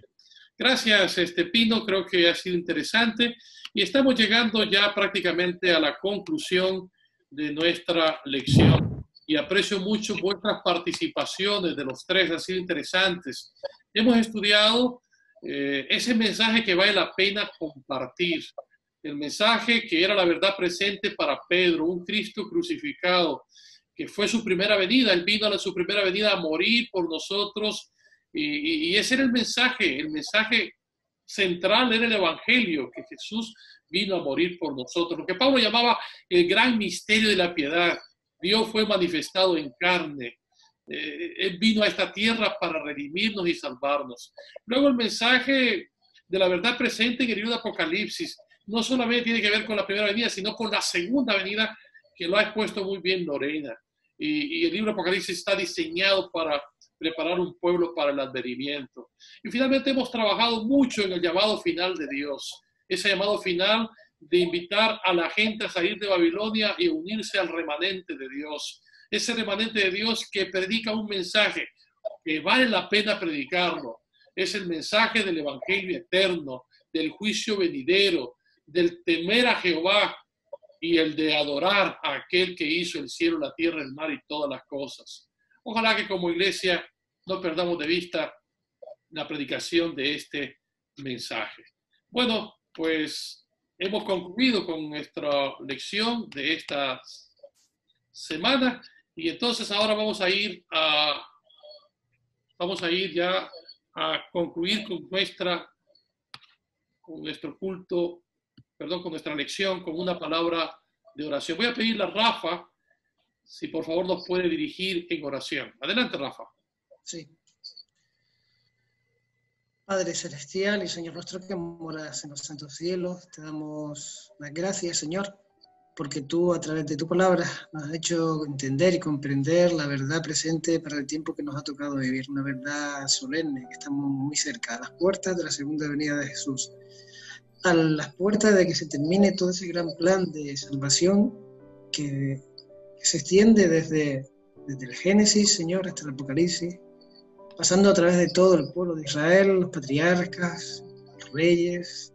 Gracias, Pino, creo que ha sido interesante y estamos llegando ya prácticamente a la conclusión de nuestra lección y aprecio mucho vuestras participaciones de los tres, han sido interesantes. Hemos estudiado ese mensaje que vale la pena compartir, el mensaje que era la verdad presente para Pedro, un Cristo crucificado, que fue su primera venida, él vino a su primera venida a morir por nosotros. Y ese era el mensaje central era el Evangelio, que Jesús vino a morir por nosotros. Lo que Pablo llamaba el gran misterio de la piedad. Dios fue manifestado en carne. Él vino a esta tierra para redimirnos y salvarnos. Luego el mensaje de la verdad presente en el libro de Apocalipsis no solamente tiene que ver con la primera venida, sino con la segunda venida, que lo ha expuesto muy bien Lorena. Y el libro de Apocalipsis está diseñado para preparar un pueblo para el advenimiento. Y finalmente hemos trabajado mucho en el llamado final de Dios, ese llamado final de invitar a la gente a salir de Babilonia y unirse al remanente de Dios, ese remanente de Dios que predica un mensaje que vale la pena predicarlo, es el mensaje del Evangelio eterno, del juicio venidero, del temer a Jehová y el de adorar a aquel que hizo el cielo, la tierra, el mar y todas las cosas. Ojalá que como iglesia no perdamos de vista la predicación de este mensaje. Bueno, pues hemos concluido con nuestra lección de esta semana y entonces ahora vamos a ir ya a concluir con nuestro culto, perdón, con nuestra lección, con una palabra de oración. Voy a pedirle a Rafa si por favor nos puede dirigir en oración. Adelante, Rafa. Sí. Padre Celestial y Señor nuestro que moras en los santos cielos, te damos las gracias, Señor, porque tú a través de tu palabra nos has hecho entender y comprender la verdad presente para el tiempo que nos ha tocado vivir, una verdad solemne, que estamos muy cerca, a las puertas de la segunda venida de Jesús, a las puertas de que se termine todo ese gran plan de salvación que se extiende desde el Génesis, Señor, hasta el Apocalipsis, pasando a través de todo el pueblo de Israel, los patriarcas, los reyes,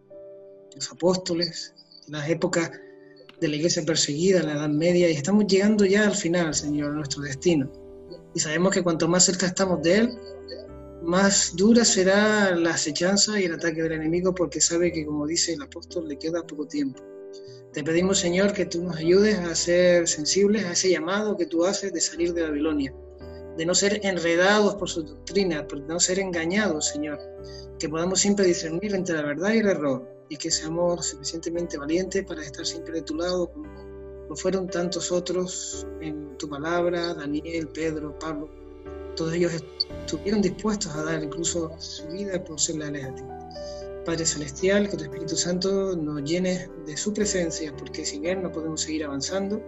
los apóstoles, las épocas de la iglesia perseguida en la Edad Media, y estamos llegando ya al final, Señor, a nuestro destino. Y sabemos que cuanto más cerca estamos de Él, más dura será la acechanza y el ataque del enemigo, porque sabe que, como dice el apóstol, le queda poco tiempo. Te pedimos, Señor, que tú nos ayudes a ser sensibles a ese llamado que tú haces de salir de Babilonia, de no ser enredados por sus doctrinas, de no ser engañados, Señor, que podamos siempre discernir entre la verdad y el error, y que seamos suficientemente valientes para estar siempre de tu lado, como lo fueron tantos otros en tu palabra, Daniel, Pedro, Pablo. Todos ellos estuvieron dispuestos a dar incluso su vida por ser leales a ti. Padre Celestial, que tu Espíritu Santo nos llene de su presencia, porque sin Él no podemos seguir avanzando,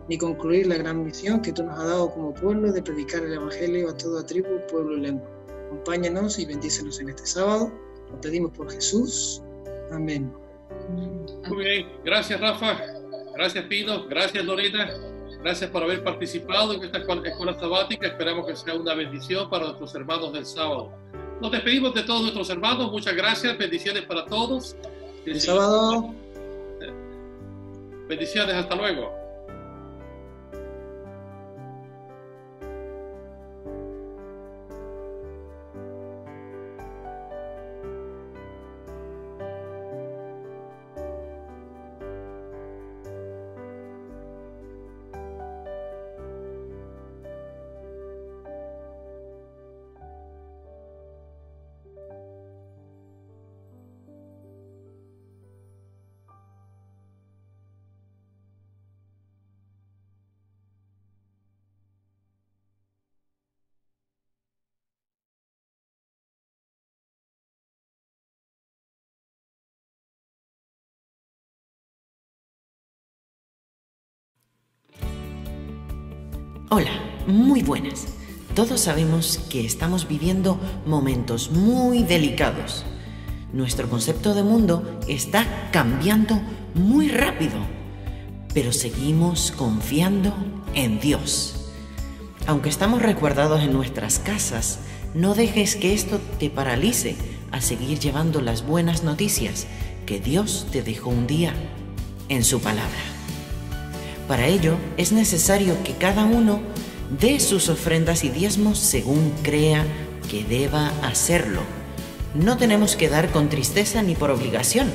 ni concluir la gran misión que tú nos has dado como pueblo de predicar el Evangelio a toda tribu, pueblo y lengua. Acompáñanos y bendícenos en este sábado. Lo pedimos por Jesús. Amén. Muy bien, gracias Rafa, gracias Pino, gracias Lorena, gracias por haber participado en esta escuela sabática. Esperamos que sea una bendición para nuestros hermanos del sábado. Nos despedimos de todos nuestros hermanos, muchas gracias, bendiciones para todos. El sábado. Bendiciones, hasta luego. Hola, muy buenas. Todos sabemos que estamos viviendo momentos muy delicados. Nuestro concepto de mundo está cambiando muy rápido, pero seguimos confiando en Dios. Aunque estamos resguardados en nuestras casas, no dejes que esto te paralice, a seguir llevando las buenas noticias que Dios te dejó un día en su palabra. Para ello es necesario que cada uno dé sus ofrendas y diezmos según crea que deba hacerlo. No tenemos que dar con tristeza ni por obligación,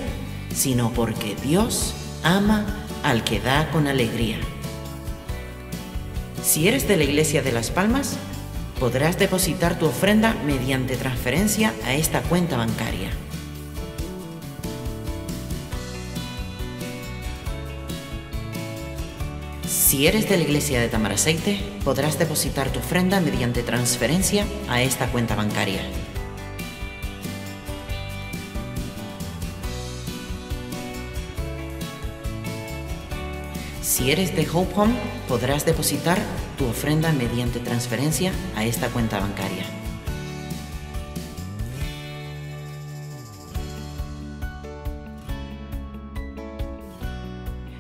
sino porque Dios ama al que da con alegría. Si eres de la Iglesia de Las Palmas, podrás depositar tu ofrenda mediante transferencia a esta cuenta bancaria. Si eres de la Iglesia de Tamaraceite, podrás depositar tu ofrenda mediante transferencia a esta cuenta bancaria. Si eres de Hope Home, podrás depositar tu ofrenda mediante transferencia a esta cuenta bancaria.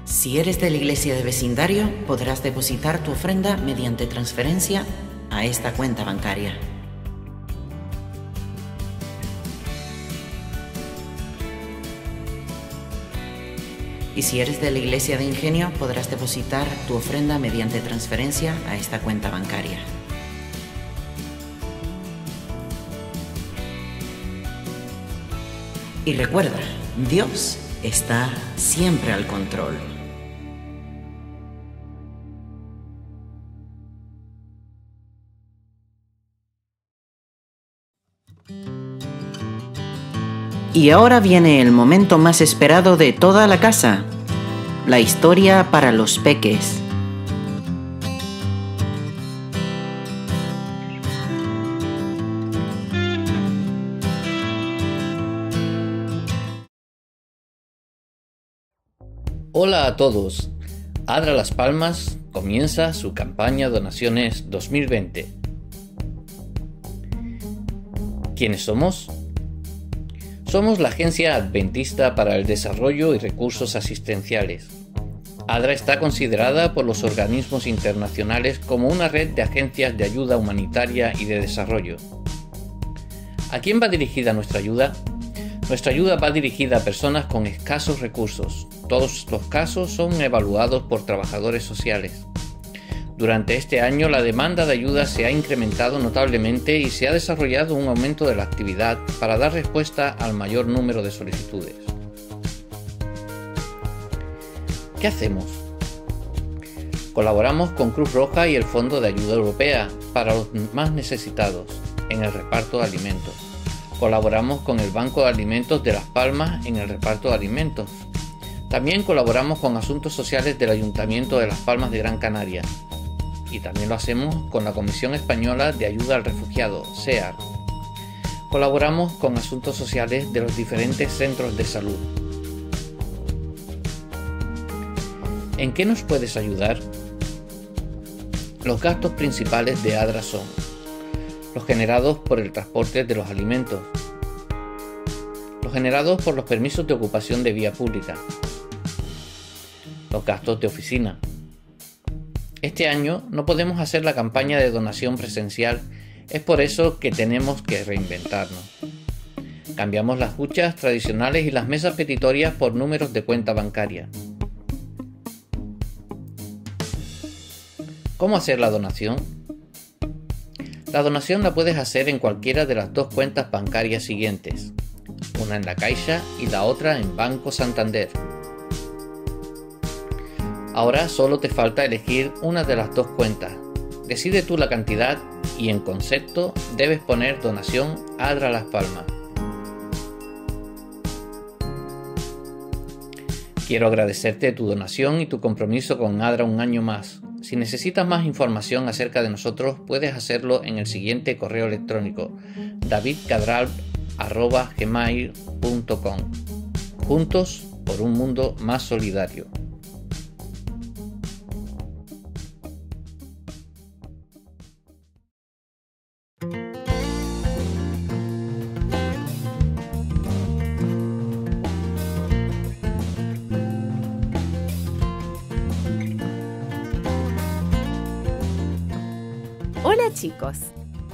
Si eres de la Iglesia de Vecindario, podrás depositar tu ofrenda mediante transferencia a esta cuenta bancaria. Y si eres de la Iglesia de Ingenio, podrás depositar tu ofrenda mediante transferencia a esta cuenta bancaria. Y recuerda, Dios está siempre al control. Y ahora viene el momento más esperado de toda la casa, la historia para los peques. Hola a todos. ADRA Las Palmas comienza su campaña Donaciones 2020. ¿Quiénes somos? Somos la Agencia Adventista para el Desarrollo y Recursos Asistenciales. ADRA está considerada por los organismos internacionales como una red de agencias de ayuda humanitaria y de desarrollo. ¿A quién va dirigida nuestra ayuda? Nuestra ayuda va dirigida a personas con escasos recursos. Todos los casos son evaluados por trabajadores sociales. Durante este año la demanda de ayuda se ha incrementado notablemente y se ha desarrollado un aumento de la actividad para dar respuesta al mayor número de solicitudes. ¿Qué hacemos? Colaboramos con Cruz Roja y el Fondo de Ayuda Europea para los más necesitados en el reparto de alimentos. Colaboramos con el Banco de Alimentos de Las Palmas en el reparto de alimentos. También colaboramos con Asuntos Sociales del Ayuntamiento de Las Palmas de Gran Canaria. Y también lo hacemos con la Comisión Española de Ayuda al Refugiado, SEAR. Colaboramos con Asuntos Sociales de los diferentes centros de salud. ¿En qué nos puedes ayudar? Los gastos principales de ADRA son los generados por el transporte de los alimentos, los generados por los permisos de ocupación de vía pública, los gastos de oficina. Este año no podemos hacer la campaña de donación presencial, es por eso que tenemos que reinventarnos. Cambiamos las huchas tradicionales y las mesas petitorias por números de cuenta bancaria. ¿Cómo hacer la donación? La donación la puedes hacer en cualquiera de las dos cuentas bancarias siguientes, una en la Caixa y la otra en Banco Santander. Ahora solo te falta elegir una de las dos cuentas. Decide tú la cantidad y en concepto debes poner donación ADRA Las Palmas. Quiero agradecerte tu donación y tu compromiso con ADRA un año más. Si necesitas más información acerca de nosotros, puedes hacerlo en el siguiente correo electrónico: davidcadral@gmail.com. Juntos por un mundo más solidario. Hola chicos,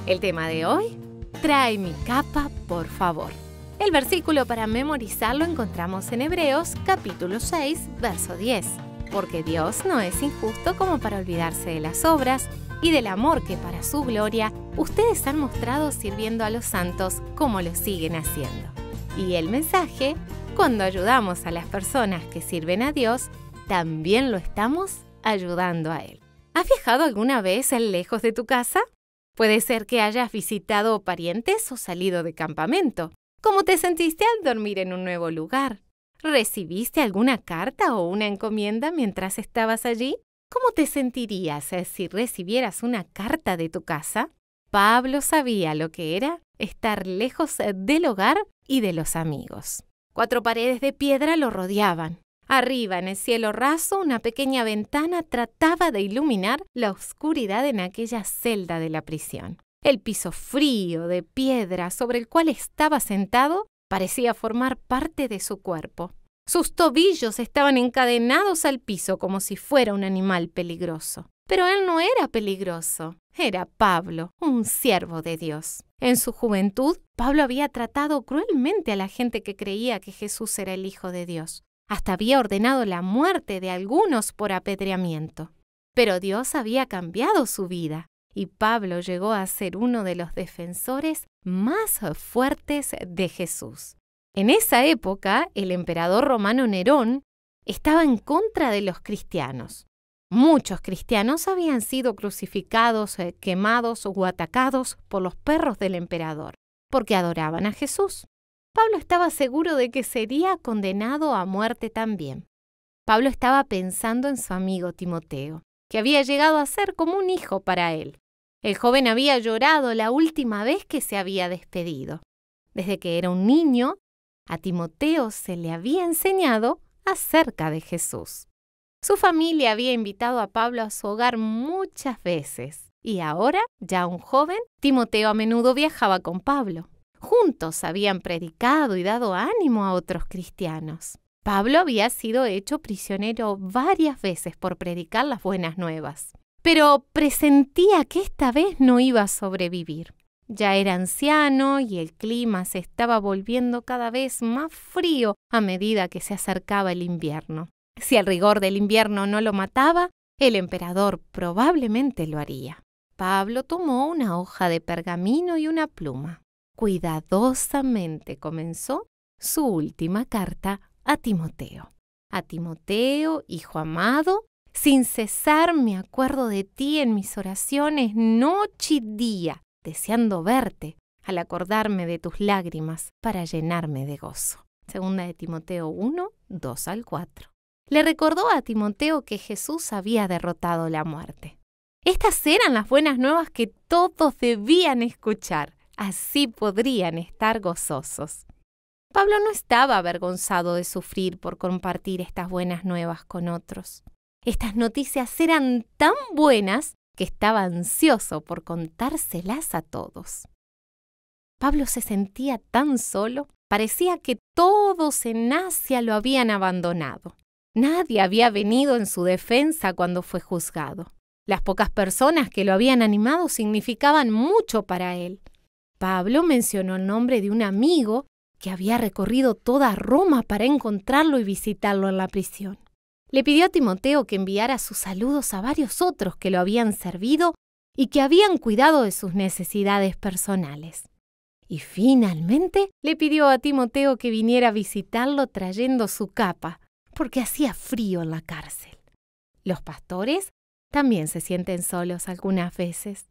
el tema de hoy, trae mi capa por favor. El versículo para memorizar lo encontramos en Hebreos capítulo 6, verso 10. Porque Dios no es injusto como para olvidarse de las obras y del amor que para su gloria ustedes han mostrado sirviendo a los santos como lo siguen haciendo. Y el mensaje, cuando ayudamos a las personas que sirven a Dios, también lo estamos ayudando a Él. ¿Has viajado alguna vez lejos de tu casa? Puede ser que hayas visitado parientes o salido de campamento. ¿Cómo te sentiste al dormir en un nuevo lugar? ¿Recibiste alguna carta o una encomienda mientras estabas allí? ¿Cómo te sentirías si recibieras una carta de tu casa? Pablo sabía lo que era estar lejos del hogar y de los amigos. 4 paredes de piedra lo rodeaban. Arriba, en el cielo raso, una pequeña ventana trataba de iluminar la oscuridad en aquella celda de la prisión. El piso frío de piedra sobre el cual estaba sentado parecía formar parte de su cuerpo. Sus tobillos estaban encadenados al piso como si fuera un animal peligroso. Pero él no era peligroso. Era Pablo, un siervo de Dios. En su juventud, Pablo había tratado cruelmente a la gente que creía que Jesús era el Hijo de Dios. Hasta había ordenado la muerte de algunos por apedreamiento. Pero Dios había cambiado su vida y Pablo llegó a ser uno de los defensores más fuertes de Jesús. En esa época, el emperador romano Nerón estaba en contra de los cristianos. Muchos cristianos habían sido crucificados, quemados o atacados por los perros del emperador, porque adoraban a Jesús. Pablo estaba seguro de que sería condenado a muerte también. Pablo estaba pensando en su amigo Timoteo, que había llegado a ser como un hijo para él. El joven había llorado la última vez que se había despedido. Desde que era un niño, a Timoteo se le había enseñado acerca de Jesús. Su familia había invitado a Pablo a su hogar muchas veces, y ahora, ya un joven, Timoteo a menudo viajaba con Pablo. Juntos habían predicado y dado ánimo a otros cristianos. Pablo había sido hecho prisionero varias veces por predicar las buenas nuevas, pero presentía que esta vez no iba a sobrevivir. Ya era anciano y el clima se estaba volviendo cada vez más frío a medida que se acercaba el invierno. Si el rigor del invierno no lo mataba, el emperador probablemente lo haría. Pablo tomó una hoja de pergamino y una pluma. Cuidadosamente comenzó su última carta a Timoteo. A Timoteo, hijo amado, sin cesar me acuerdo de ti en mis oraciones noche y día, deseando verte, al acordarme de tus lágrimas para llenarme de gozo. Segunda de Timoteo 1, 2-4. Le recordó a Timoteo que Jesús había derrotado la muerte. Estas eran las buenas nuevas que todos debían escuchar. Así podrían estar gozosos. Pablo no estaba avergonzado de sufrir por compartir estas buenas nuevas con otros. Estas noticias eran tan buenas que estaba ansioso por contárselas a todos. Pablo se sentía tan solo, parecía que todos en Asia lo habían abandonado. Nadie había venido en su defensa cuando fue juzgado. Las pocas personas que lo habían animado significaban mucho para él. Pablo mencionó el nombre de un amigo que había recorrido toda Roma para encontrarlo y visitarlo en la prisión. Le pidió a Timoteo que enviara sus saludos a varios otros que lo habían servido y que habían cuidado de sus necesidades personales. Y finalmente le pidió a Timoteo que viniera a visitarlo trayendo su capa, porque hacía frío en la cárcel. Los pastores también se sienten solos algunas veces.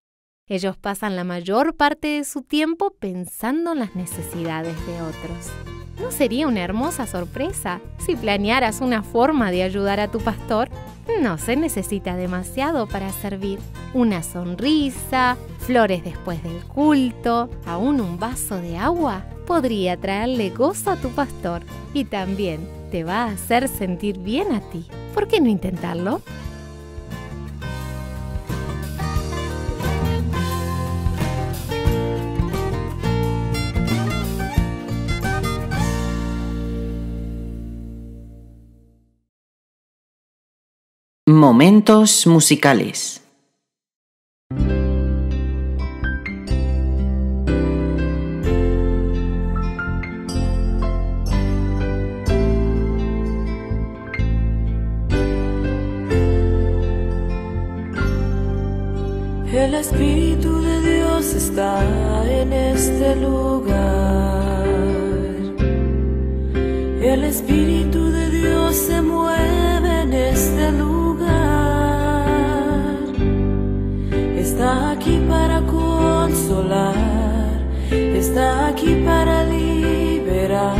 Ellos pasan la mayor parte de su tiempo pensando en las necesidades de otros. ¿No sería una hermosa sorpresa si planearas una forma de ayudar a tu pastor? No se necesita demasiado para servir. Una sonrisa, flores después del culto, aún un vaso de agua podría traerle gozo a tu pastor y también te va a hacer sentir bien a ti. ¿Por qué no intentarlo? Momentos musicales. El Espíritu de Dios está en este lugar. El Espíritu de Dios se mueve en este lugar. Está aquí para consolar, está aquí para liberar,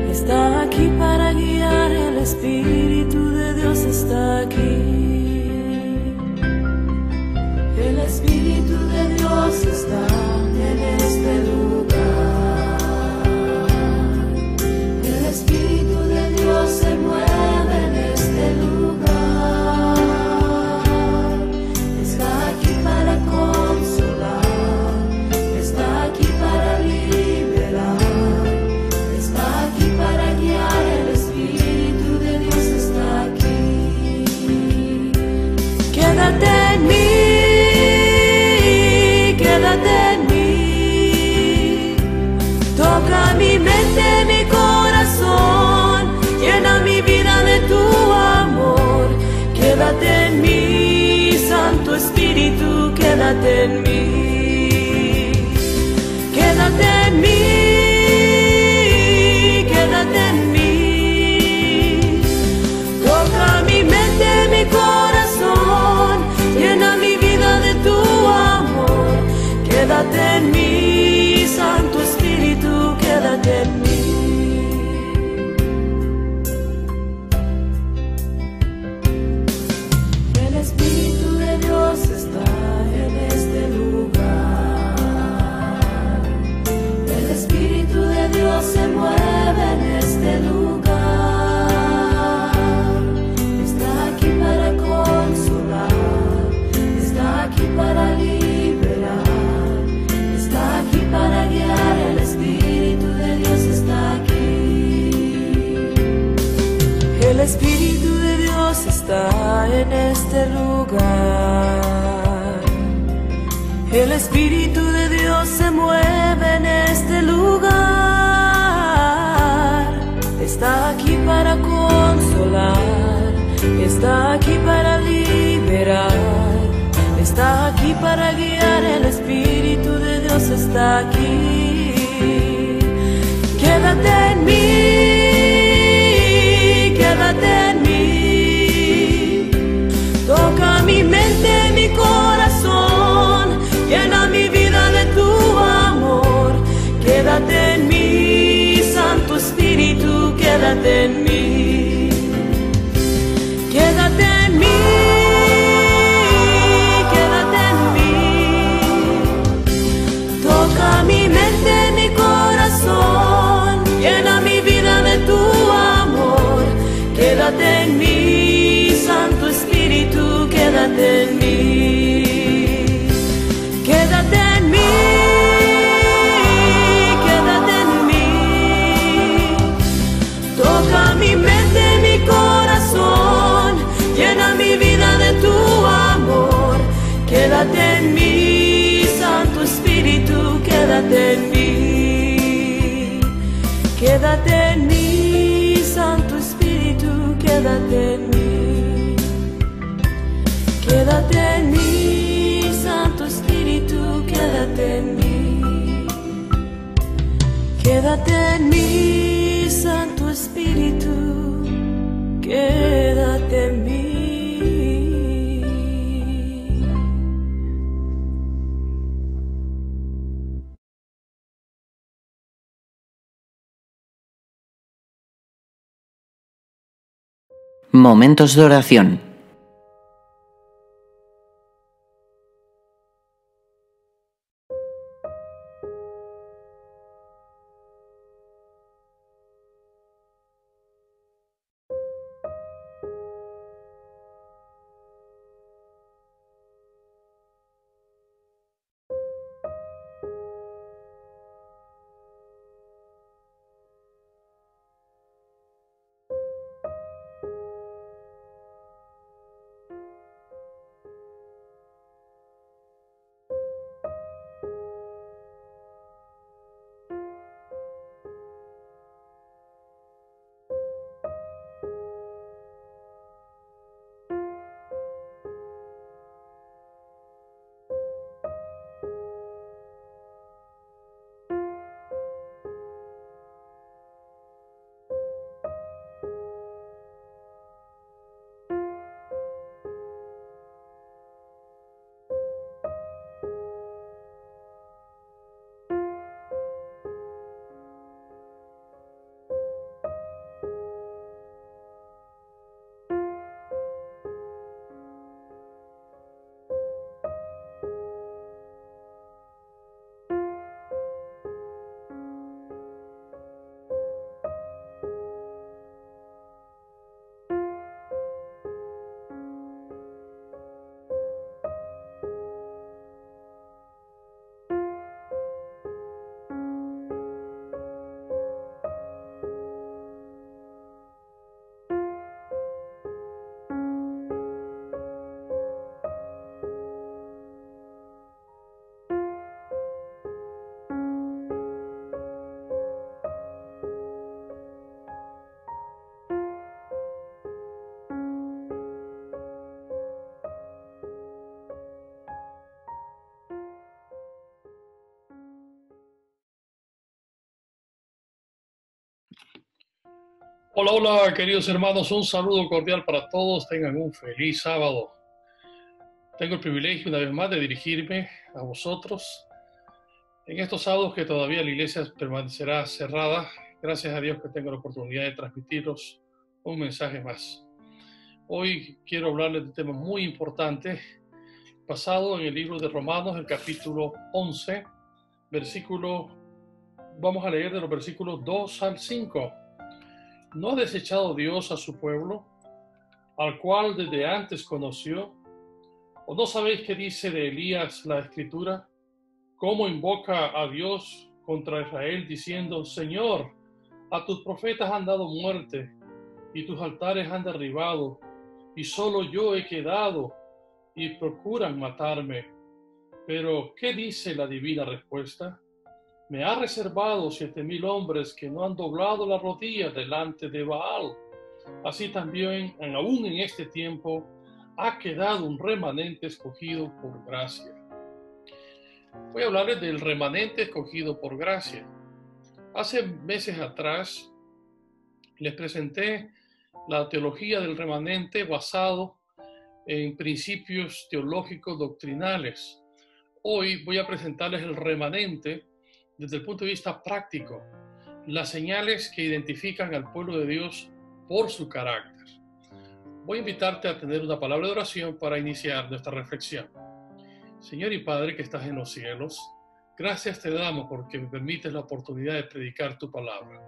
está aquí para guiar. El Espíritu de Dios está aquí. El Espíritu de Dios está en este lugar. El Espíritu de Dios se mueve en este lugar. Está aquí para consolar, está aquí para liberar, está aquí para guiar. El Espíritu de Dios está aquí. Quédate en mí. Quédate en mí, toca mi mente, mi corazón, llena mi vida de tu amor. Quédate en mí, Santo Espíritu, quédate en mí. Quédate en mí, quédate en mí. Toca mi mente, mi corazón, llena mi vida de tu amor. Quédate en mí, Santo Espíritu, quédate en mí. El Espíritu de Dios está en este lugar. El Espíritu de Dios se mueve en este lugar. Está aquí para consolar, está aquí para liberar, está aquí para guiar. El Espíritu de Dios está aquí. El Espíritu de Dios está en este lugar. El Espíritu de Dios se mueve en este lugar. Está aquí para consolar, está aquí para liberar, está aquí para guiar. El Espíritu de Dios está aquí. Quédate en mí, quédate en mí. Toca mi mente, mi corazón, llena mi vida de tu amor. Quédate en mí, Santo Espíritu, quédate en mí. Quédate en mí. Toca mi mente, mi corazón, llena mi vida de tu amor. Quédate en mí, Santo Espíritu, quédate en mí. Quédate en mí, quédate en mí. Toca mi mente, mi corazón, llena mi vida de tu amor. Quédate en mí, Santo Espíritu, quédate en mí. Quédate en mí, Santo Espíritu, quédate en mí. Quédate en mí, Santo Espíritu, quédate en mí. Quédate en mí, Santo Espíritu, quédate en mí. Momentos de oración. Hola, hola, queridos hermanos, un saludo cordial para todos, tengan un feliz sábado. Tengo el privilegio una vez más de dirigirme a vosotros en estos sábados que todavía la iglesia permanecerá cerrada. Gracias a Dios que tengo la oportunidad de transmitiros un mensaje más. Hoy quiero hablarles de un tema muy importante, basado en el libro de Romanos, el capítulo 11, vamos a leer de los versículos 2 al 5. ¿No ha desechado Dios a su pueblo, al cual desde antes conoció? ¿O no sabéis qué dice de Elías la Escritura? ¿Cómo invoca a Dios contra Israel diciendo: Señor, a tus profetas han dado muerte, y tus altares han derribado, y solo yo he quedado, y procuran matarme? Pero, ¿qué dice la divina respuesta? Me ha reservado 7,000 hombres que no han doblado la rodilla delante de Baal. Así también, aún en este tiempo, ha quedado un remanente escogido por gracia. Voy a hablarles del remanente escogido por gracia. Hace meses atrás les presenté la teología del remanente basado en principios teológicos doctrinales. Hoy voy a presentarles el remanente desde el punto de vista práctico, las señales que identifican al pueblo de Dios por su carácter. Voy a invitarte a tener una palabra de oración para iniciar nuestra reflexión. Señor y Padre que estás en los cielos, gracias te damos porque me permites la oportunidad de predicar tu palabra.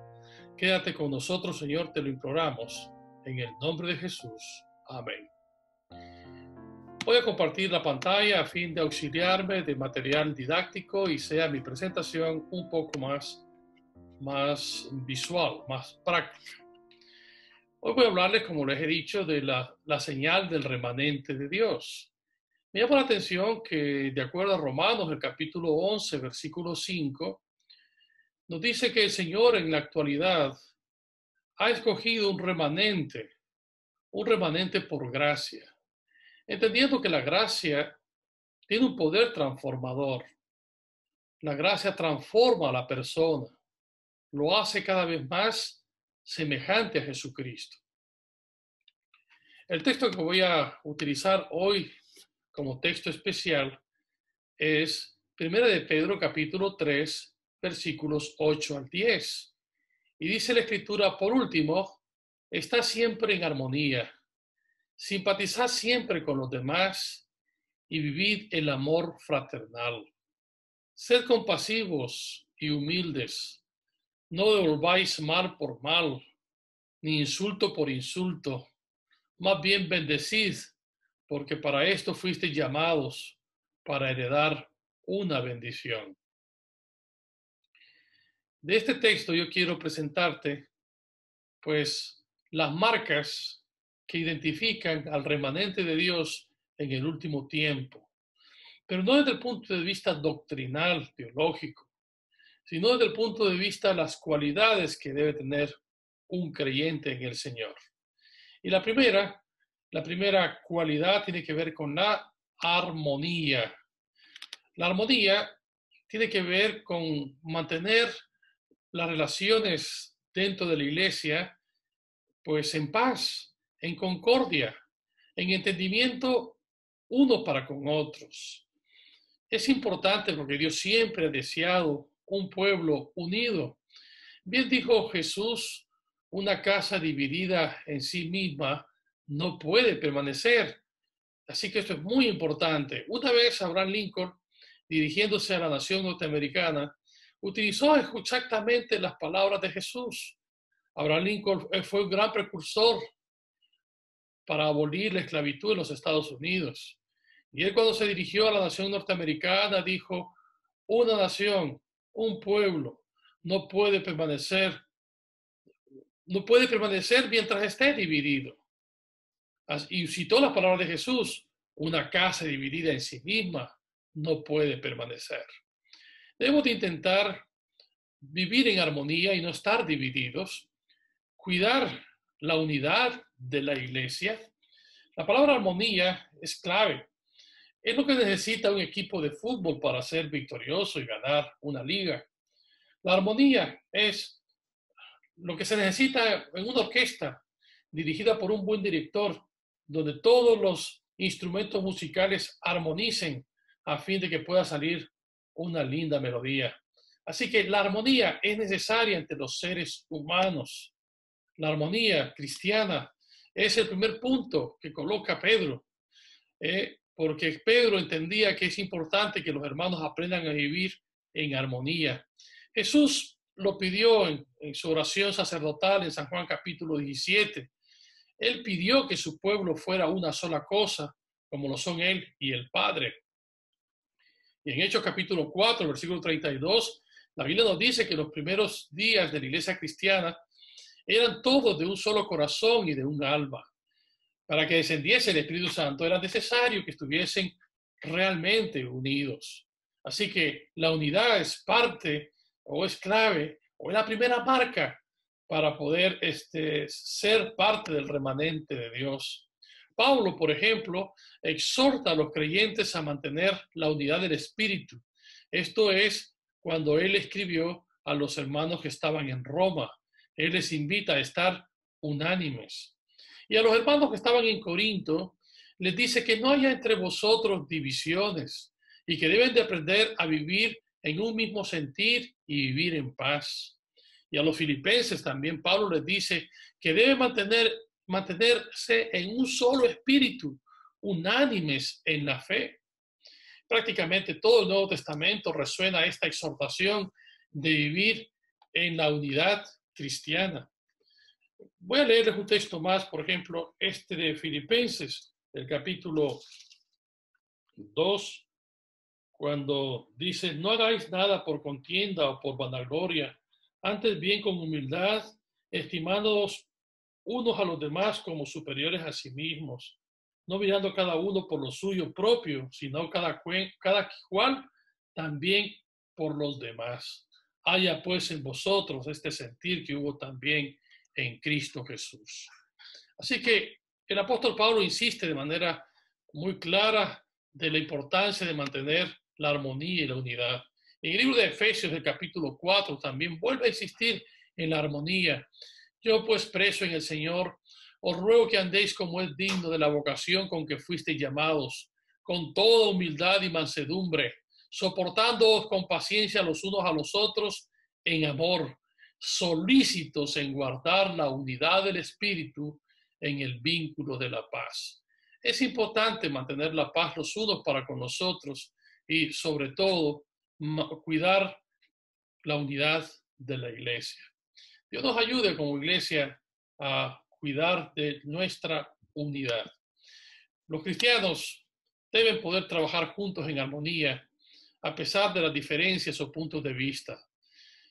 Quédate con nosotros, Señor, te lo imploramos, en el nombre de Jesús. Amén. Voy a compartir la pantalla a fin de auxiliarme de material didáctico y sea mi presentación un poco más visual, más práctica. Hoy voy a hablarles, como les he dicho, de la señal del remanente de Dios. Me llama la atención que, de acuerdo a Romanos, el capítulo 11, versículo 5, nos dice que el Señor en la actualidad ha escogido un remanente por gracia, entendiendo que la gracia tiene un poder transformador. La gracia transforma a la persona, lo hace cada vez más semejante a Jesucristo. El texto que voy a utilizar hoy como texto especial es 1 de Pedro capítulo 3, versículos 8 al 10. Y dice la Escritura, por último, está siempre en armonía, simpatizad siempre con los demás y vivid el amor fraternal. Sed compasivos y humildes, no devolváis mal por mal, ni insulto por insulto, más bien bendecid, porque para esto fuisteis llamados, para heredar una bendición. De este texto yo quiero presentarte, pues, las marcas que identifican al remanente de Dios en el último tiempo, pero no desde el punto de vista doctrinal, teológico, sino desde el punto de vista de las cualidades que debe tener un creyente en el Señor. Y la primera cualidad tiene que ver con la armonía. La armonía tiene que ver con mantener las relaciones dentro de la iglesia, pues en paz, en concordia, en entendimiento unos para con otros. Es importante porque Dios siempre ha deseado un pueblo unido. Bien dijo Jesús, una casa dividida en sí misma no puede permanecer. Así que esto es muy importante. Una vez Abraham Lincoln, dirigiéndose a la nación norteamericana, utilizó exactamente las palabras de Jesús. Abraham Lincoln fue un gran precursor para abolir la esclavitud en los Estados Unidos. Y él, cuando se dirigió a la nación norteamericana, dijo: una nación, un pueblo, no puede permanecer mientras esté dividido. Y citó las palabras de Jesús: una casa dividida en sí misma no puede permanecer. Debemos de intentar vivir en armonía y no estar divididos, cuidar la unidad de la iglesia. La palabra armonía es clave. Es lo que necesita un equipo de fútbol para ser victorioso y ganar una liga. La armonía es lo que se necesita en una orquesta dirigida por un buen director, donde todos los instrumentos musicales armonicen a fin de que pueda salir una linda melodía. Así que la armonía es necesaria entre los seres humanos. La armonía cristiana es el primer punto que coloca Pedro, porque Pedro entendía que es importante que los hermanos aprendan a vivir en armonía. Jesús lo pidió en su oración sacerdotal en San Juan capítulo 17. Él pidió que su pueblo fuera una sola cosa, como lo son Él y el Padre. Y en Hechos capítulo 4, versículo 32, la Biblia nos dice que los primeros días de la iglesia cristiana eran todos de un solo corazón y de un alma. Para que descendiese el Espíritu Santo era necesario que estuviesen realmente unidos. Así que la unidad es parte o es clave o es la primera marca para poder ser parte del remanente de Dios. Pablo, por ejemplo, exhorta a los creyentes a mantener la unidad del Espíritu. Esto es cuando él escribió a los hermanos que estaban en Roma. Él les invita a estar unánimes. Y a los hermanos que estaban en Corinto, les dice que no haya entre vosotros divisiones y que deben de aprender a vivir en un mismo sentir y vivir en paz. Y a los filipenses también Pablo les dice que deben mantenerse en un solo espíritu, unánimes en la fe. Prácticamente todo el Nuevo Testamento resuena esta exhortación de vivir en la unidad cristiana. Voy a leerles un texto más, por ejemplo, este de Filipenses, el capítulo 2, cuando dice: no hagáis nada por contienda o por vanagloria, antes bien con humildad, estimándoos unos a los demás como superiores a sí mismos, no mirando cada uno por lo suyo propio, sino cada cual también por los demás. Haya pues en vosotros este sentir que hubo también en Cristo Jesús. Así que el apóstol Pablo insiste de manera muy clara de la importancia de mantener la armonía y la unidad. En el libro de Efesios, del capítulo 4, también vuelve a insistir en la armonía. Yo pues, preso en el Señor, os ruego que andéis como es digno de la vocación con que fuisteis llamados, con toda humildad y mansedumbre, soportándoos con paciencia los unos a los otros en amor, solícitos en guardar la unidad del Espíritu en el vínculo de la paz. Es importante mantener la paz los unos para con los otros y, sobre todo, cuidar la unidad de la iglesia. Dios nos ayude como iglesia a cuidar de nuestra unidad. Los cristianos deben poder trabajar juntos en armonía a pesar de las diferencias o puntos de vista.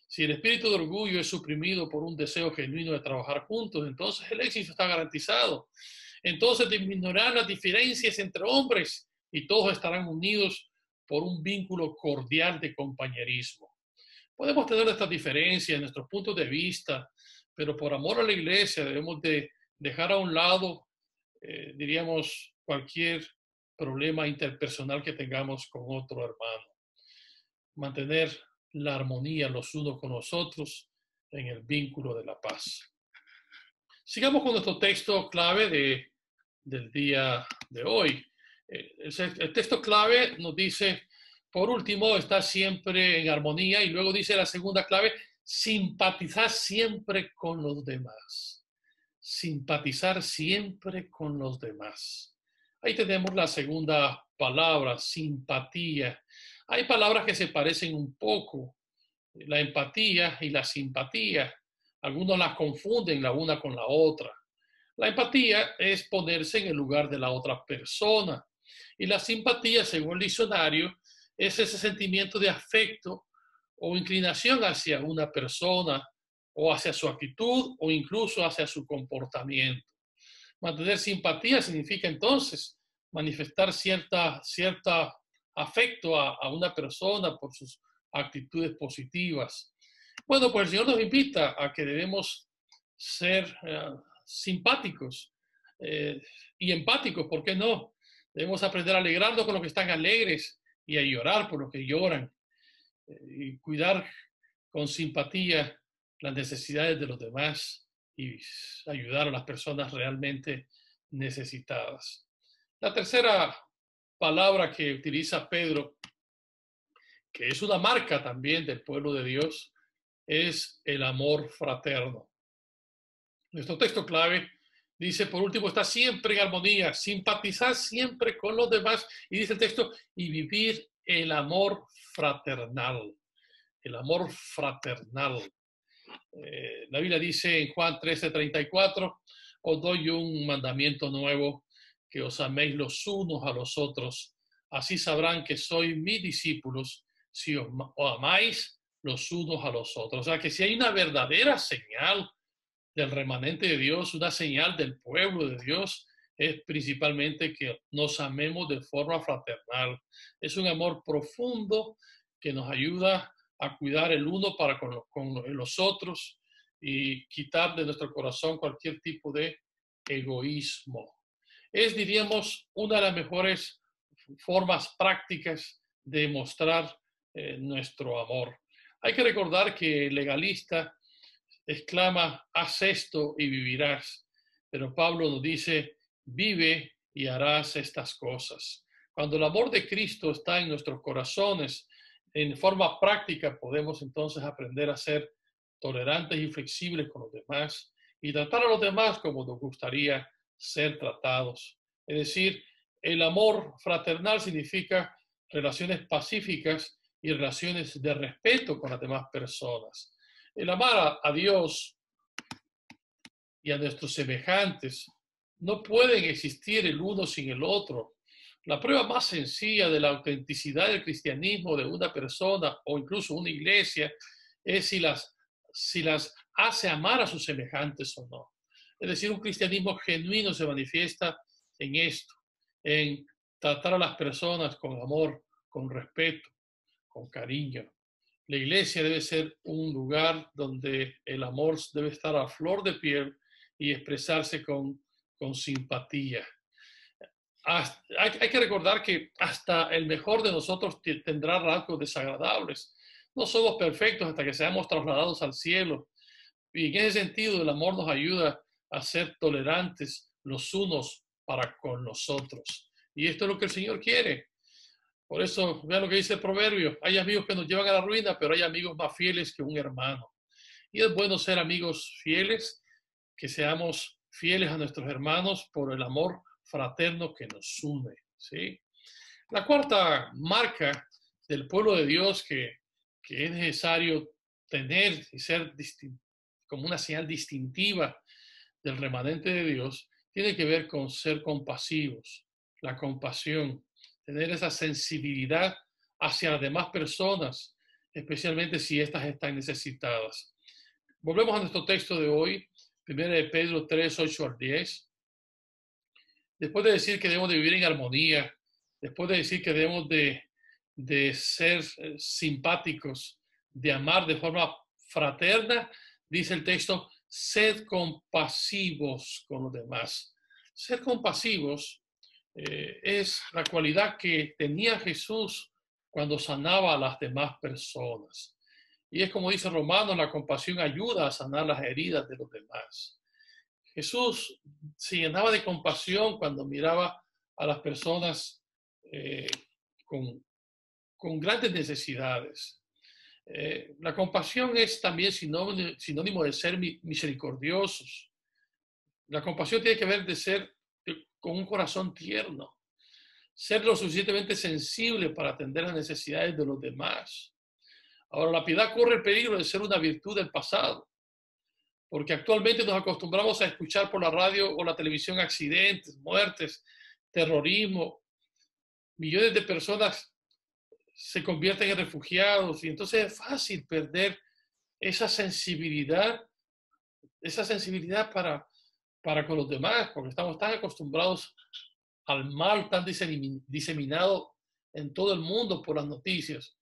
Si el espíritu de orgullo es suprimido por un deseo genuino de trabajar juntos, entonces el éxito está garantizado. Entonces disminuirán las diferencias entre hombres y todos estarán unidos por un vínculo cordial de compañerismo. Podemos tener estas diferencias, nuestros puntos de vista, pero por amor a la iglesia debemos de dejar a un lado, diríamos, cualquier problema interpersonal que tengamos con otro hermano. Mantener la armonía los unos con los otros en el vínculo de la paz. Sigamos con nuestro texto clave del día de hoy. El texto clave nos dice, por último, estar siempre en armonía, y luego dice la segunda clave, simpatizar siempre con los demás. Simpatizar siempre con los demás. Ahí tenemos la segunda palabra, simpatía. Hay palabras que se parecen un poco, la empatía y la simpatía. Algunos las confunden la una con la otra. La empatía es ponerse en el lugar de la otra persona. Y la simpatía, según el diccionario, es ese sentimiento de afecto o inclinación hacia una persona o hacia su actitud o incluso hacia su comportamiento. Mantener simpatía significa entonces manifestar cierta afecto a una persona por sus actitudes positivas. Bueno, pues el Señor nos invita a que debemos ser simpáticos y empáticos, ¿por qué no? Debemos aprender a alegrarnos con los que están alegres y a llorar por los que lloran y cuidar con simpatía las necesidades de los demás y ayudar a las personas realmente necesitadas. La tercera palabra que utiliza Pedro, que es una marca también del pueblo de Dios, es el amor fraterno. Nuestro texto clave dice, por último, está siempre en armonía, simpatizar siempre con los demás, y dice el texto, y vivir el amor fraternal. El amor fraternal. La Biblia dice en Juan 13:34, os doy un mandamiento nuevo, que os améis los unos a los otros. Así sabrán que sois mis discípulos, si os amáis los unos a los otros. O sea, que si hay una verdadera señal del remanente de Dios, una señal del pueblo de Dios, es principalmente que nos amemos de forma fraternal. Es un amor profundo que nos ayuda a cuidar el uno para con los otros y quitar de nuestro corazón cualquier tipo de egoísmo. Es, diríamos, una de las mejores formas prácticas de mostrar nuestro amor. Hay que recordar que el legalista exclama, haz esto y vivirás. Pero Pablo nos dice, vive y harás estas cosas. Cuando el amor de Cristo está en nuestros corazones, en forma práctica podemos entonces aprender a ser tolerantes y flexibles con los demás y tratar a los demás como nos gustaría ser tratados. Es decir, el amor fraternal significa relaciones pacíficas y relaciones de respeto con las demás personas. El amar a Dios y a nuestros semejantes no pueden existir el uno sin el otro. La prueba más sencilla de la autenticidad del cristianismo de una persona o incluso una iglesia es si las hace amar a sus semejantes o no. Es decir, un cristianismo genuino se manifiesta en esto, en tratar a las personas con amor, con respeto, con cariño. La iglesia debe ser un lugar donde el amor debe estar a flor de piel y expresarse con simpatía. Hay que recordar que hasta el mejor de nosotros tendrá rasgos desagradables. No somos perfectos hasta que seamos trasladados al cielo. Y en ese sentido, el amor nos ayuda a ser tolerantes los unos para con los otros. Y esto es lo que el Señor quiere. Por eso, vean lo que dice el proverbio. Hay amigos que nos llevan a la ruina, pero hay amigos más fieles que un hermano. Y es bueno ser amigos fieles, que seamos fieles a nuestros hermanos por el amor fraterno que nos une, ¿sí? La cuarta marca del pueblo de Dios que es necesario tener y ser como una señal distintiva del remanente de Dios, tiene que ver con ser compasivos, la compasión, tener esa sensibilidad hacia las demás personas, especialmente si éstas están necesitadas. Volvemos a nuestro texto de hoy, 1 de Pedro 3, 8 al 10. Después de decir que debemos de vivir en armonía, después de decir que debemos de ser simpáticos, de amar de forma fraterna, dice el texto, sed compasivos con los demás. Ser compasivos es la cualidad que tenía Jesús cuando sanaba a las demás personas. Y es como dice Romanos, la compasión ayuda a sanar las heridas de los demás. Jesús se llenaba de compasión cuando miraba a las personas con grandes necesidades. La compasión es también sinónimo de ser misericordiosos. La compasión tiene que ver de ser con un corazón tierno, ser lo suficientemente sensible para atender las necesidades de los demás. Ahora, la piedad corre el peligro de ser una virtud del pasado, porque actualmente nos acostumbramos a escuchar por la radio o la televisión accidentes, muertes, terrorismo. Millones de personas se convierten en refugiados y entonces es fácil perder esa sensibilidad para con los demás, porque estamos tan acostumbrados al mal tan diseminado en todo el mundo por las noticias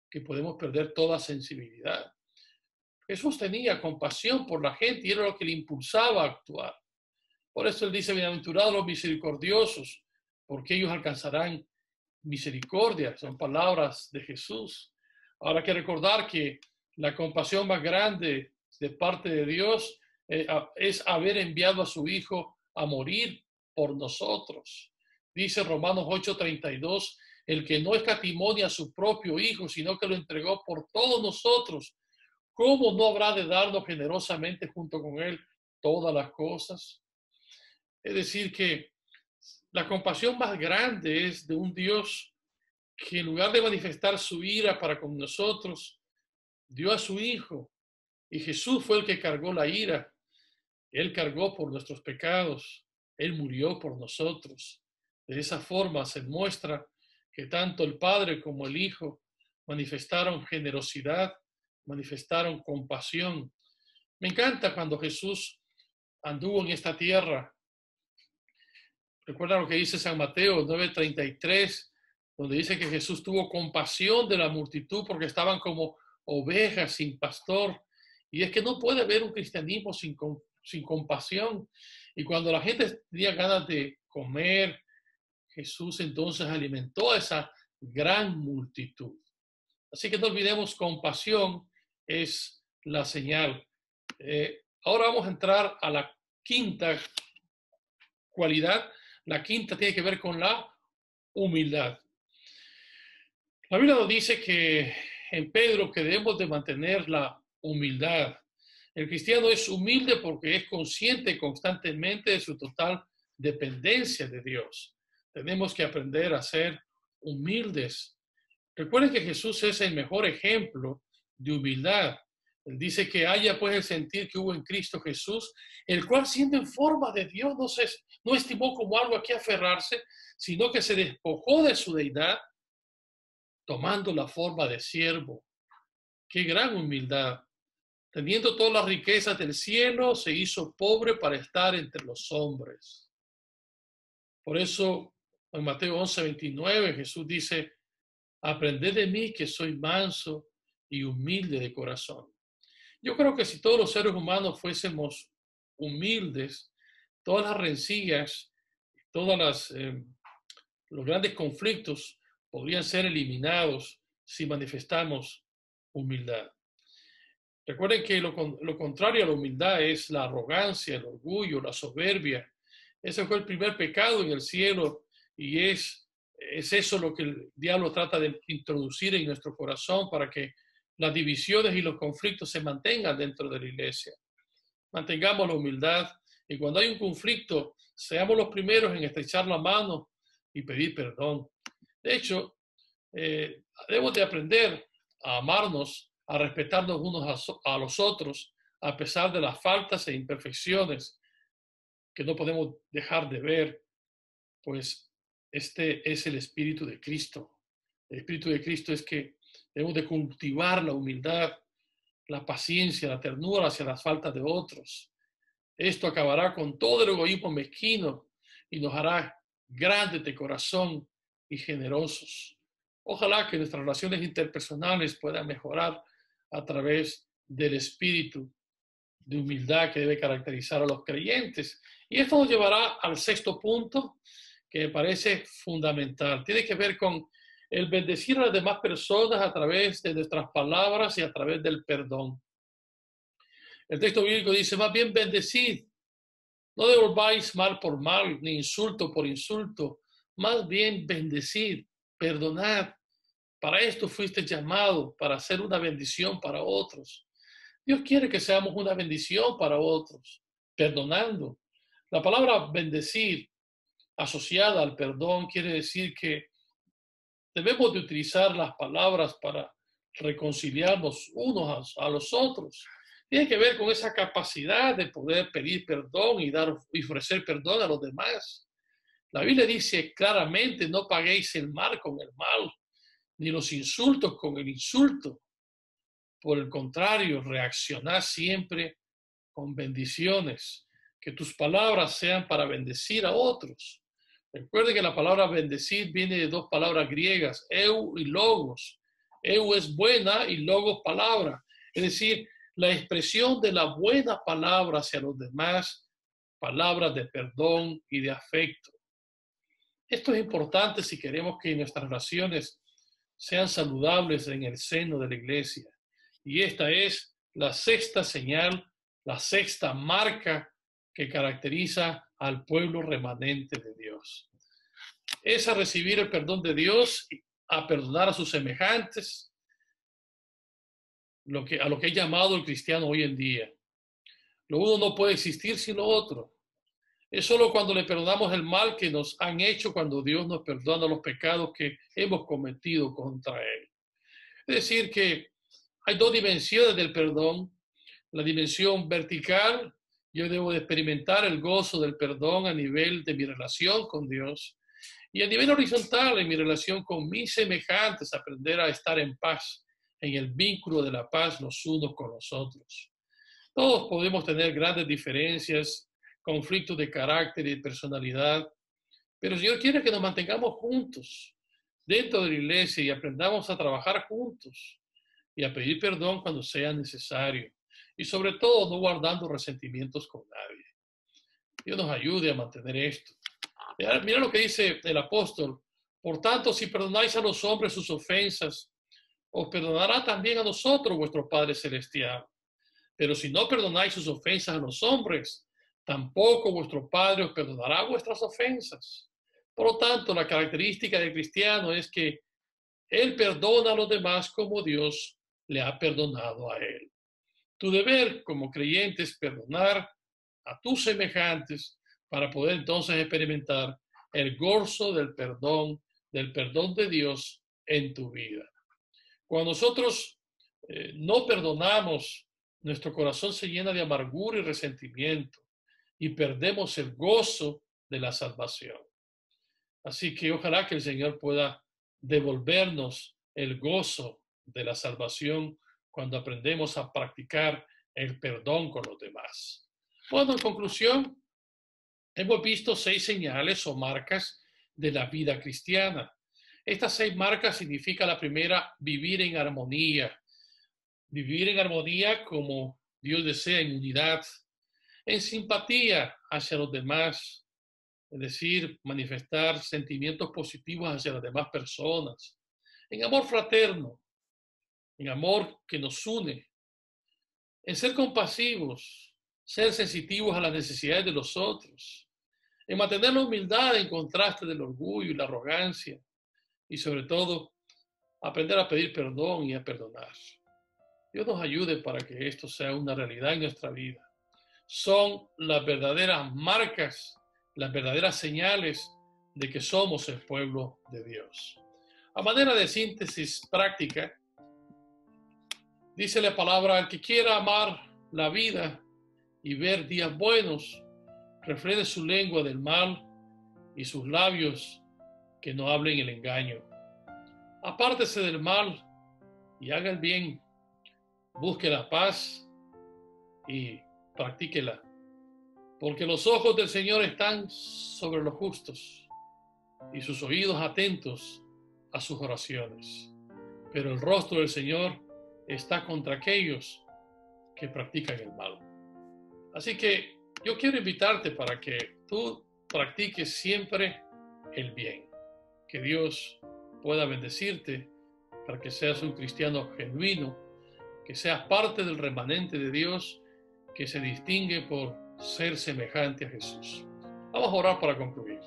que podemos perder toda sensibilidad. Jesús tenía compasión por la gente y era lo que le impulsaba a actuar. Por eso él dice, bienaventurados los misericordiosos, porque ellos alcanzarán misericordia. Son palabras de Jesús. Ahora hay que recordar que la compasión más grande de parte de Dios es haber enviado a su Hijo a morir por nosotros. Dice Romanos 8:32, el que no escatimó a su propio Hijo, sino que lo entregó por todos nosotros, ¿cómo no habrá de darnos generosamente junto con Él todas las cosas? Es decir, que la compasión más grande es de un Dios que en lugar de manifestar su ira para con nosotros, dio a su Hijo. Y Jesús fue el que cargó la ira. Él cargó por nuestros pecados. Él murió por nosotros. De esa forma se muestra que tanto el Padre como el Hijo manifestaron generosidad, manifestaron compasión. Me encanta cuando Jesús anduvo en esta tierra. Recuerda lo que dice San Mateo 9:33, donde dice que Jesús tuvo compasión de la multitud porque estaban como ovejas sin pastor. Y es que no puede haber un cristianismo sin compasión. Y cuando la gente tenía ganas de comer, Jesús entonces alimentó a esa gran multitud. Así que no olvidemos, compasión es la señal. Ahora vamos a entrar a la quinta cualidad. La quinta tiene que ver con la humildad. La Biblia nos dice que en Pedro que debemos de mantener la humildad. El cristiano es humilde porque es consciente constantemente de su total dependencia de Dios. Tenemos que aprender a ser humildes. Recuerden que Jesús es el mejor ejemplo de humildad. Él dice que haya pues el sentir que hubo en Cristo Jesús, el cual siendo en forma de Dios no estimó como algo a que aferrarse, sino que se despojó de su deidad, tomando la forma de siervo. ¡Qué gran humildad! Teniendo todas las riquezas del cielo, se hizo pobre para estar entre los hombres. Por eso, en Mateo 11:29, Jesús dice, aprended de mí que soy manso y humilde de corazón. Yo creo que si todos los seres humanos fuésemos humildes, todas las rencillas, todos los grandes conflictos podrían ser eliminados si manifestamos humildad. Recuerden que lo contrario a la humildad es la arrogancia, el orgullo, la soberbia. Ese fue el primer pecado en el cielo y es eso lo que el diablo trata de introducir en nuestro corazón para que las divisiones y los conflictos se mantengan dentro de la iglesia. Mantengamos la humildad y cuando hay un conflicto, seamos los primeros en estrechar la mano y pedir perdón. De hecho, debemos de aprender a amarnos, a respetarnos unos a los otros, a pesar de las faltas e imperfecciones que no podemos dejar de ver, pues este es el Espíritu de Cristo. El Espíritu de Cristo es que debemos de cultivar la humildad, la paciencia, la ternura hacia las faltas de otros. Esto acabará con todo el egoísmo mezquino y nos hará grandes de corazón y generosos. Ojalá que nuestras relaciones interpersonales puedan mejorar a través del espíritu de humildad que debe caracterizar a los creyentes. Y esto nos llevará al sexto punto que me parece fundamental. Tiene que ver con el bendecir a las demás personas a través de nuestras palabras y a través del perdón. El texto bíblico dice, más bien bendecid, no devolváis mal por mal, ni insulto por insulto, más bien bendecid, perdonad. Para esto fuiste llamado, para ser una bendición para otros. Dios quiere que seamos una bendición para otros, perdonando. La palabra bendecir, asociada al perdón, quiere decir que debemos de utilizar las palabras para reconciliarnos unos a los otros. Tiene que ver con esa capacidad de poder pedir perdón y ofrecer perdón a los demás. La Biblia dice claramente, no paguéis el mal con el mal, ni los insultos con el insulto. Por el contrario, reaccionad siempre con bendiciones. Que tus palabras sean para bendecir a otros. Recuerden que la palabra bendecir viene de dos palabras griegas, eu y logos. Eu es buena y logos palabra. Es decir, la expresión de la buena palabra hacia los demás, palabras de perdón y de afecto. Esto es importante si queremos que nuestras relaciones sean saludables en el seno de la iglesia. Y esta es la sexta señal, la sexta marca que caracteriza al pueblo remanente de Dios. Es a recibir el perdón de Dios, a perdonar a sus semejantes, a lo que es llamado el cristiano hoy en día. Lo uno no puede existir sin lo otro. Es solo cuando le perdonamos el mal que nos han hecho, cuando Dios nos perdona los pecados que hemos cometido contra Él. Es decir, que hay dos dimensiones del perdón. La dimensión vertical, yo debo de experimentar el gozo del perdón a nivel de mi relación con Dios. Y a nivel horizontal, en mi relación con mis semejantes, aprender a estar en paz, en el vínculo de la paz los unos con los otros. Todos podemos tener grandes diferencias, conflictos de carácter y de personalidad, pero el Señor quiere que nos mantengamos juntos dentro de la iglesia y aprendamos a trabajar juntos y a pedir perdón cuando sea necesario. Y sobre todo, no guardando resentimientos con nadie. Dios nos ayude a mantener esto. Mira lo que dice el apóstol. Por tanto, si perdonáis a los hombres sus ofensas, os perdonará también a nosotros vuestro Padre Celestial. Pero si no perdonáis sus ofensas a los hombres, tampoco vuestro Padre os perdonará vuestras ofensas. Por lo tanto, la característica del cristiano es que él perdona a los demás como Dios le ha perdonado a él. Tu deber como creyente es perdonar a tus semejantes para poder entonces experimentar el gozo del perdón de Dios en tu vida. Cuando nosotros no perdonamos, nuestro corazón se llena de amargura y resentimiento y perdemos el gozo de la salvación. Así que ojalá que el Señor pueda devolvernos el gozo de la salvación cuando aprendemos a practicar el perdón con los demás. Bueno, en conclusión, hemos visto 6 señales o marcas de la vida cristiana. Estas 6 marcas significan la primera, vivir en armonía. Vivir en armonía como Dios desea, en unidad, en simpatía hacia los demás, es decir, manifestar sentimientos positivos hacia las demás personas, en amor fraterno, en amor que nos une, en ser compasivos, ser sensitivos a las necesidades de los otros, en mantener la humildad en contraste del orgullo y la arrogancia, y sobre todo, aprender a pedir perdón y a perdonar. Dios nos ayude para que esto sea una realidad en nuestra vida. Son las verdaderas marcas, las verdaderas señales de que somos el pueblo de Dios. A manera de síntesis práctica, dice la palabra: el que quiera amar la vida y ver días buenos, refrene su lengua del mal y sus labios que no hablen el engaño. Apártese del mal y haga el bien. Busque la paz y practíquela, porque los ojos del Señor están sobre los justos y sus oídos atentos a sus oraciones. Pero el rostro del Señor está contra aquellos que practican el mal. Así que yo quiero invitarte para que tú practiques siempre el bien. Que Dios pueda bendecirte para que seas un cristiano genuino, que seas parte del remanente de Dios que se distingue por ser semejante a Jesús. Vamos a orar para concluir.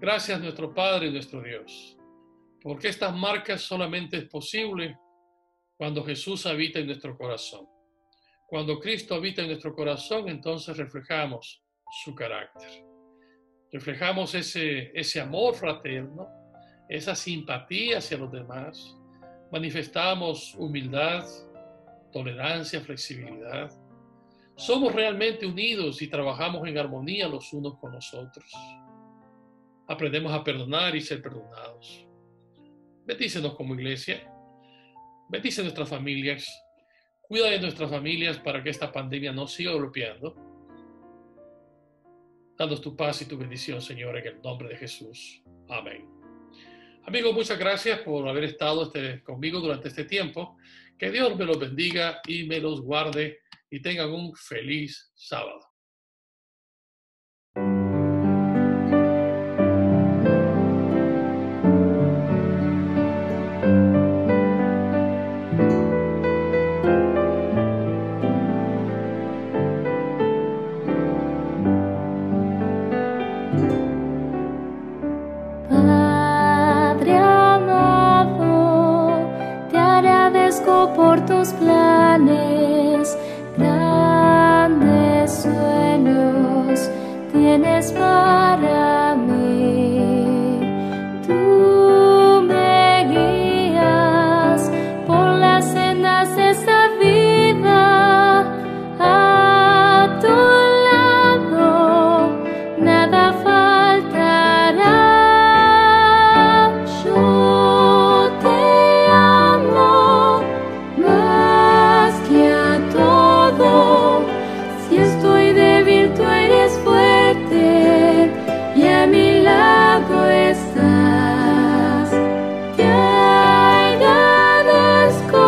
Gracias, nuestro Padre y nuestro Dios, porque estas marcas solamente es posible cuando Jesús habita en nuestro corazón. Cuando Cristo habita en nuestro corazón, entonces reflejamos su carácter. Reflejamos ese amor fraterno, esa simpatía hacia los demás. Manifestamos humildad, tolerancia, flexibilidad. Somos realmente unidos y trabajamos en armonía los unos con los otros. Aprendemos a perdonar y ser perdonados. Bendícenos como iglesia. Bendice nuestras familias. Cuida de nuestras familias para que esta pandemia no siga golpeando. Danos tu paz y tu bendición, Señor, en el nombre de Jesús. Amén. Amigos, muchas gracias por haber estado conmigo durante este tiempo. Que Dios me los bendiga y me los guarde y tengan un feliz sábado. tienes para mí. Tú me guías por las sendas de esta vida. A tu lado nada faltará. Yo te amo más que a todo. Si estoy débil, tú eres fuerte y a mi lado estás. Te agradezco,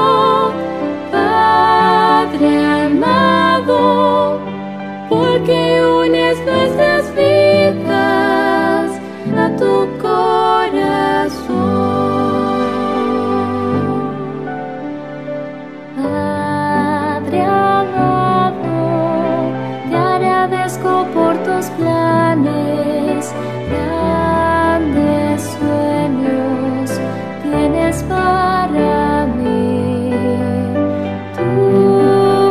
Padre amado, porque unes nuestras vidas a tu corazón. Padre amado, te agradezco por tus planes, grandes sueños tienes para mí. Tú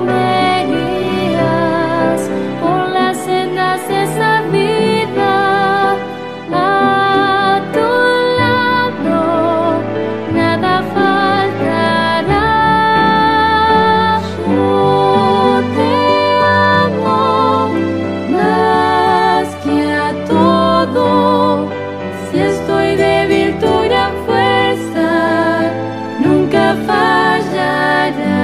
me guías por las sendas de esa vida. A tu lado nada faltará. Yo te amo más que a todo. Si estoy débil, tu gran fuerza nunca fallará.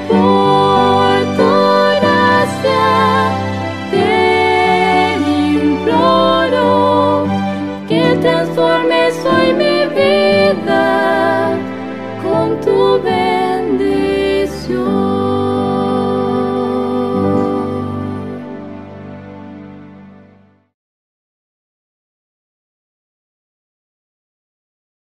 Por tu gracia te imploro que transformes